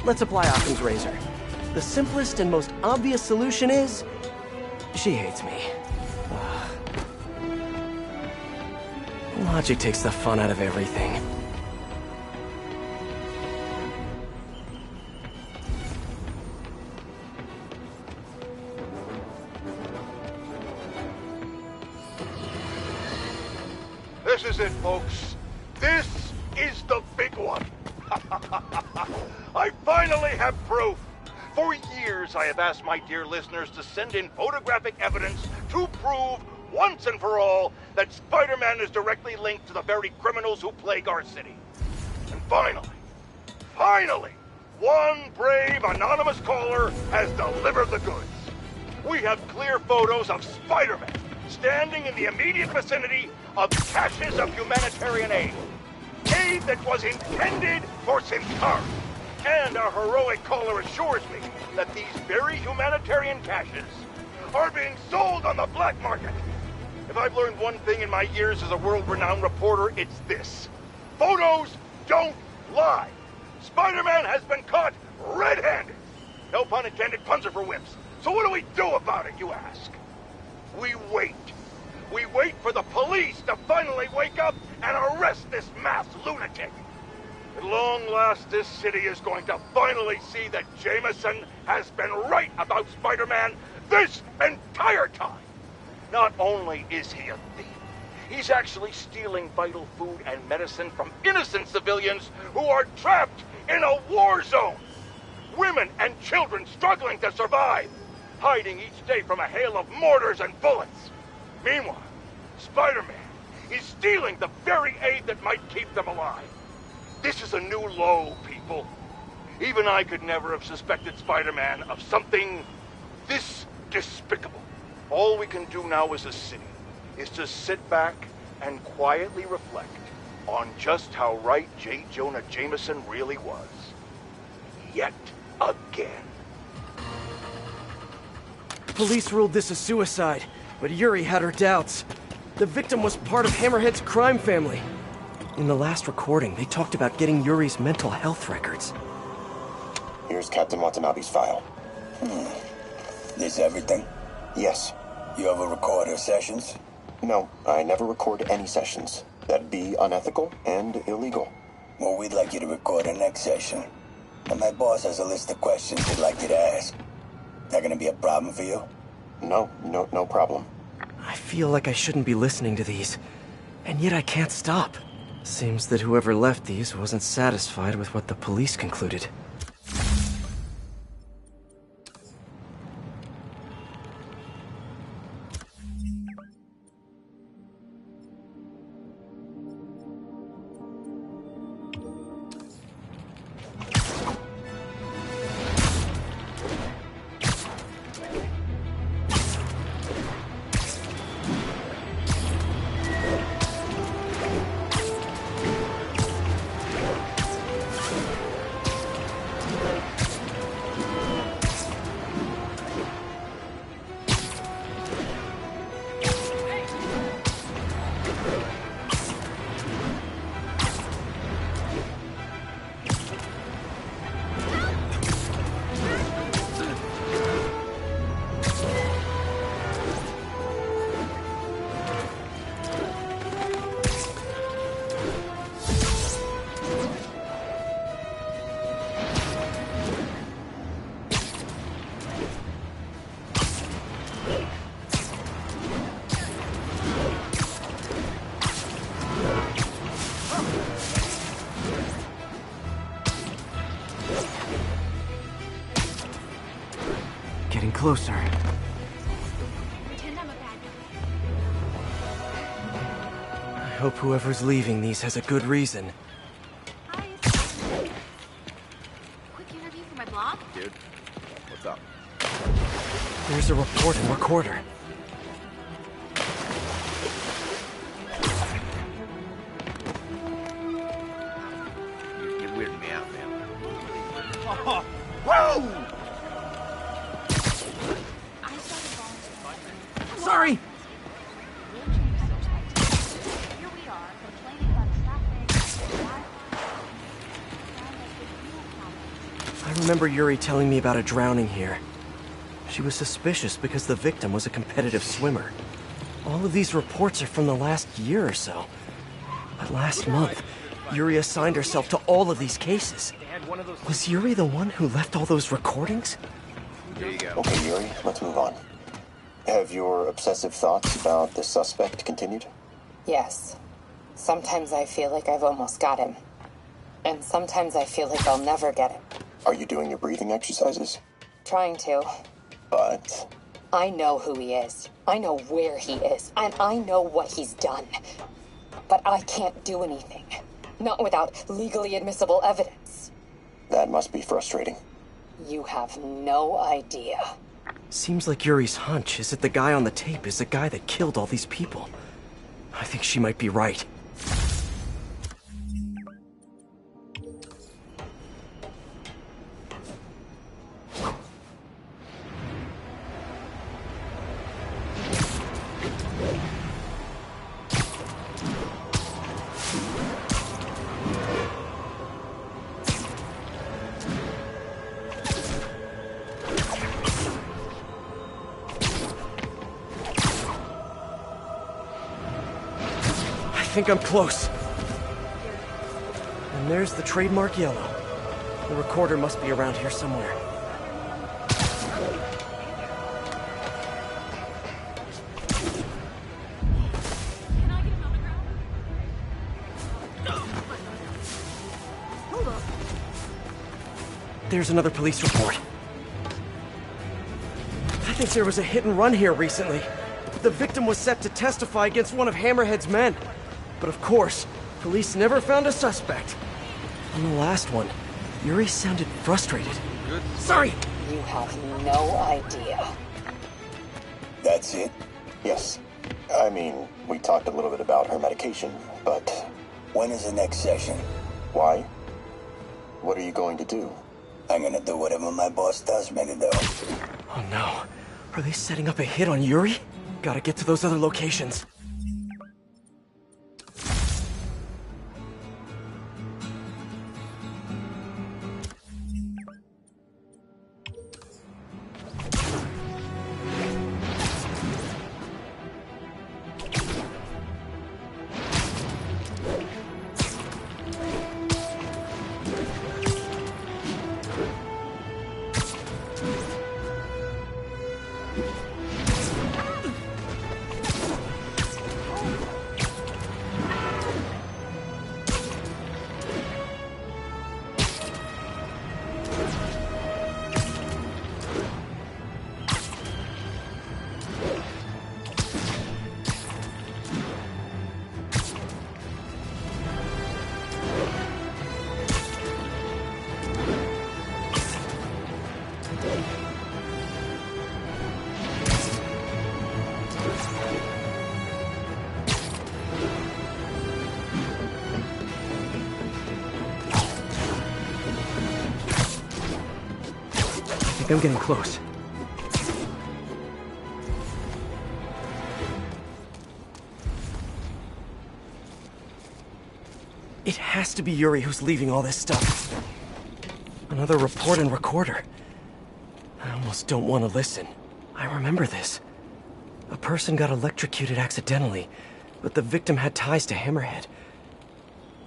Let's apply Occam's razor. The simplest and most obvious solution is... she hates me. Logic takes the fun out of everything. This is it, folks. This is the big one. I finally have proof. For years, I have asked my dear listeners to send in photographic evidence to prove, once and for all, that Spider-Man is directly linked to the very criminals who plague our city. And finally, one brave anonymous caller has delivered the goods. We have clear photos of Spider-Man standing in the immediate vicinity of caches of humanitarian aid. Aid that was intended for Centauri. And our heroic caller assures me that these very humanitarian caches are being sold on the black market. If I've learned one thing in my years as a world-renowned reporter, it's this. Photos don't lie. Spider-Man has been caught red-handed. No pun intended, puns are for whips. So what do we do about it, you ask? We wait. We wait for the police to finally wake up and arrest this mass lunatic. At long last, this city is going to finally see that Jameson has been right about Spider-Man this entire time. Not only is he a thief, he's actually stealing vital food and medicine from innocent civilians who are trapped in a war zone. Women and children struggling to survive, hiding each day from a hail of mortars and bullets. Meanwhile, Spider-Man is stealing the very aid that might keep them alive. This is a new low, people. Even I could never have suspected Spider-Man of something this despicable. All we can do now as a city is to sit back and quietly reflect on just how right J. Jonah Jameson really was. Yet again. Police ruled this a suicide, but Yuri had her doubts. The victim was part of Hammerhead's crime family. In the last recording, they talked about getting Yuri's mental health records. Here's Captain Watanabe's file. This everything? Yes. You ever record her sessions? No, I never record any sessions. That'd be unethical and illegal. Well, we'd like you to record her next session. And my boss has a list of questions he'd like you to ask. That gonna be a problem for you? No problem. I feel like I shouldn't be listening to these, and yet I can't stop. Seems that whoever left these wasn't satisfied with what the police concluded. Closer. I hope whoever's leaving these has a good reason. dude. What's up? There's a report and recorder. You're weirding me out, man. Oh, whoa! Sorry! I remember Yuri telling me about a drowning here. She was suspicious because the victim was a competitive swimmer. All of these reports are from the last year or so. But last month, Yuri assigned herself to all of these cases. Was Yuri the one who left all those recordings? Here you go. Okay, Yuri, let's move on. Have your obsessive thoughts about the suspect continued? Yes. Sometimes I feel like I've almost got him. And sometimes I feel like I'll never get him. Are you doing your breathing exercises? Trying to. But... I know who he is. I know where he is. And I know what he's done. But I can't do anything. Not without legally admissible evidence. That must be frustrating. You have no idea. Seems like Yuri's hunch is that the guy on the tape is the guy that killed all these people. I think she might be right. I think I'm close. And there's the trademark yellow. The recorder must be around here somewhere. There's another police report. I think there was a hit and run here recently. The victim was set to testify against one of Hammerhead's men. But of course, police never found a suspect. On the last one, Yuri sounded frustrated. Sorry! You have no idea. That's it? Yes. I mean, we talked a little bit about her medication, but... When is the next session? Why? What are you going to do? I'm gonna do whatever my boss tells me to do. Oh no. Are they setting up a hit on Yuri? Gotta get to those other locations. I think I'm getting close. It has to be Yuri who's leaving all this stuff. Another report and recorder. I almost don't want to listen. I remember this. A person got electrocuted accidentally, but the victim had ties to Hammerhead.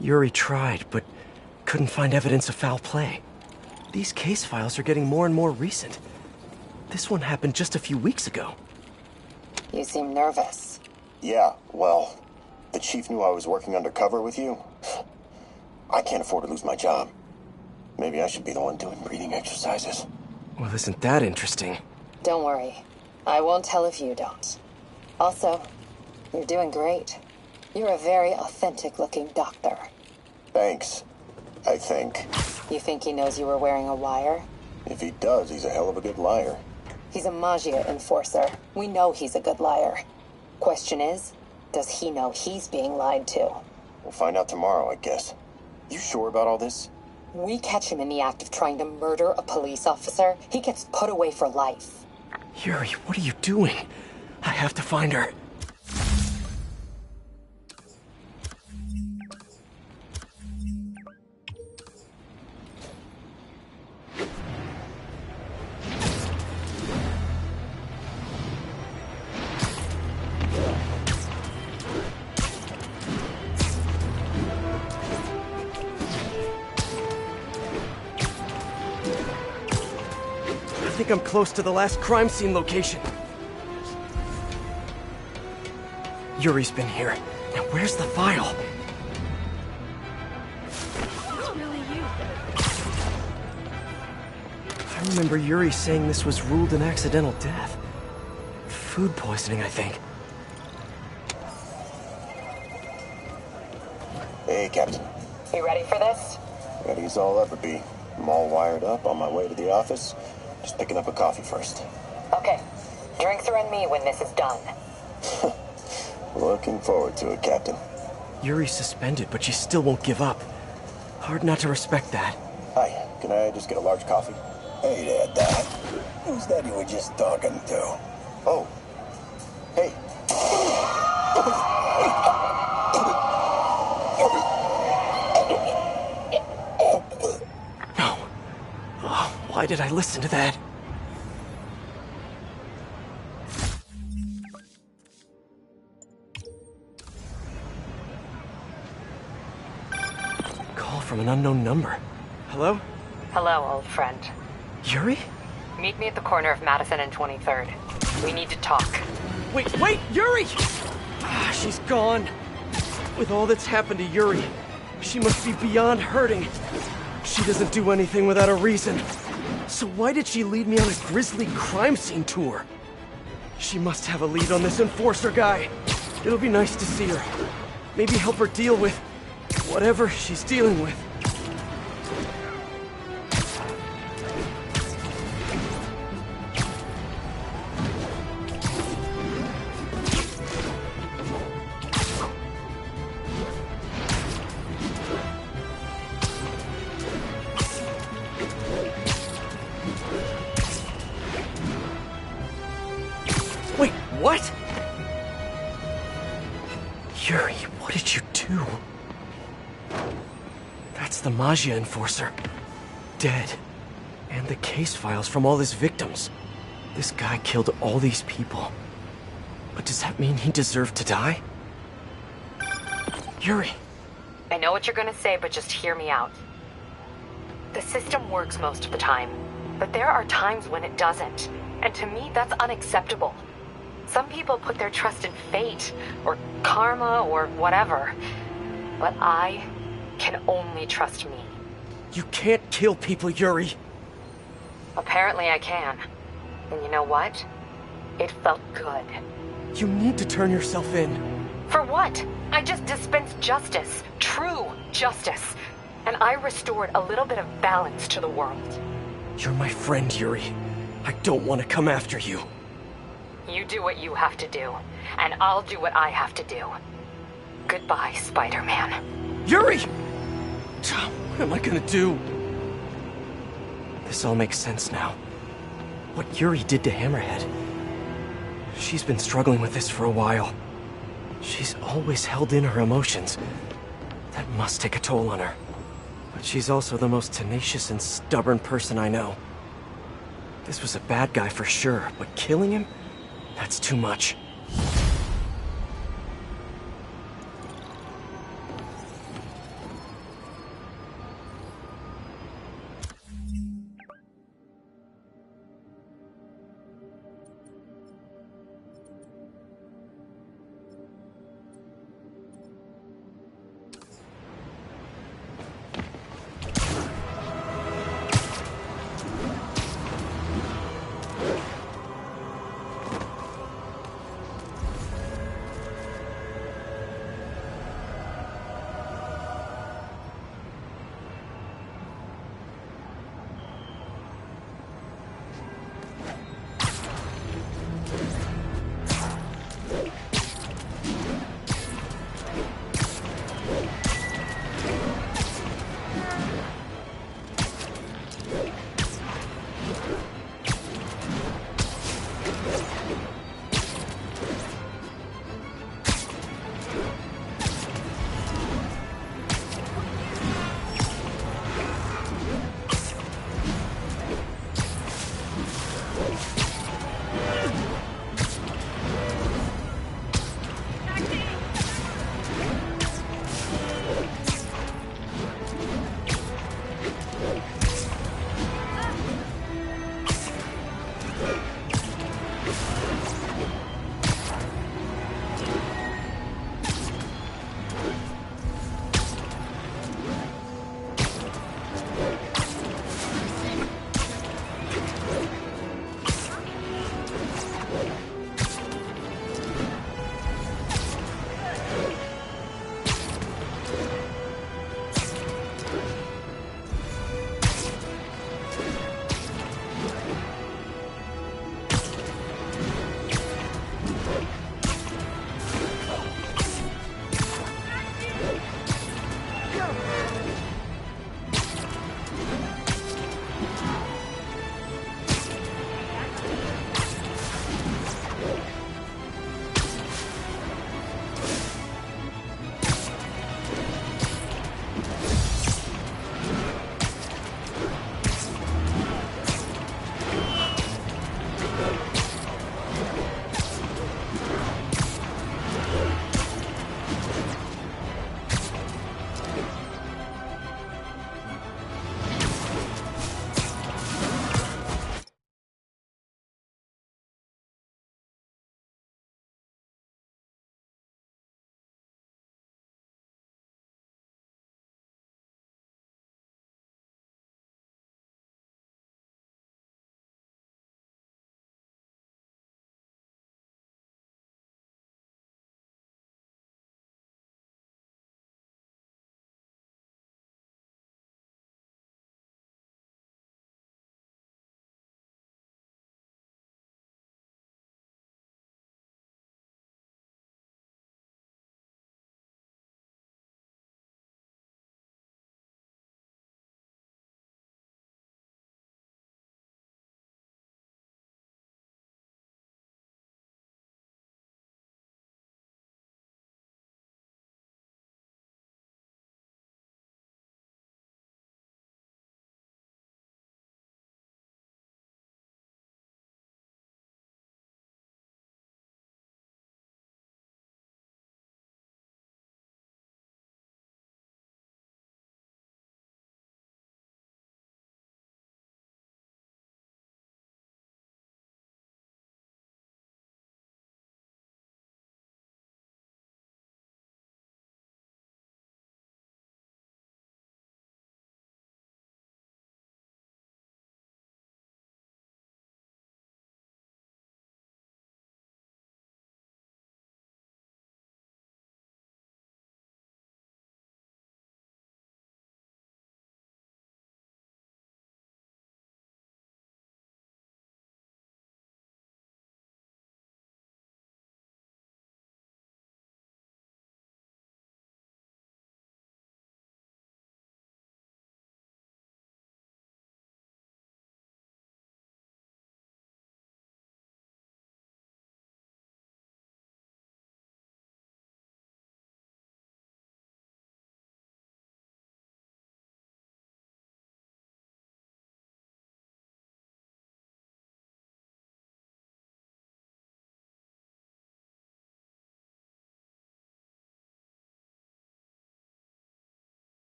Yuri tried, but couldn't find evidence of foul play. These case files are getting more and more recent. This one happened just a few weeks ago. You seem nervous. Yeah, well, the chief knew I was working undercover with you. I can't afford to lose my job. Maybe I should be the one doing breathing exercises. Well, isn't that interesting? Don't worry. I won't tell if you don't. Also, you're doing great. You're a very authentic-looking doctor. Thanks, I think. You think he knows you were wearing a wire? If he does, he's a hell of a good liar. He's a Magia enforcer. We know he's a good liar. Question is, does he know he's being lied to? We'll find out tomorrow, I guess. You sure about all this? We catch him in the act of trying to murder a police officer, he gets put away for life. Yuri, what are you doing? I have to find her. I think I'm close to the last crime scene location. Yuri's been here. Now where's the file? It's really you. I remember Yuri saying this was ruled an accidental death. Food poisoning, I think. Hey, Captain. You ready for this? Ready as I'll ever be. I'm all wired up, on my way to the office. Just picking up a coffee first. Okay. Drinks are on me when this is done. Looking forward to it, Captain. Yuri's suspended, but she still won't give up. Hard not to respect that. Hi, can I just get a large coffee? Hey there, Doc. Who's that you were just talking to? Oh. Hey. No. Oh, why did I listen to that? Call from an unknown number. Hello? Hello, old friend. Yuri? Meet me at the corner of Madison and 23rd. We need to talk. Wait, Yuri! Ah, she's gone. With all that's happened to Yuri, she must be beyond hurting. She doesn't do anything without a reason. So why did she lead me on a grisly crime scene tour? She must have a lead on this enforcer guy. It'll be nice to see her. Maybe help her deal with whatever she's dealing with. Wait, what? Yuri, what did you do? That's the Magia enforcer. Dead. And the case files from all his victims. This guy killed all these people. But does that mean he deserved to die? Yuri. I know what you're gonna say, but just hear me out. The system works most of the time, but there are times when it doesn't. And to me, that's unacceptable. Some people put their trust in fate, or karma, or whatever. But I can only trust me. You can't kill people, Yuri. Apparently I can. And you know what? It felt good. You need to turn yourself in. For what? I just dispensed justice. True justice. And I restored a little bit of balance to the world. You're my friend, Yuri. I don't want to come after you. You do what you have to do, and I'll do what I have to do. Goodbye, Spider-Man. Yuri! What am I gonna do? This all makes sense now. What Yuri did to Hammerhead. She's been struggling with this for a while. She's always held in her emotions. That must take a toll on her. But she's also the most tenacious and stubborn person I know. This was a bad guy for sure, but killing him? That's too much.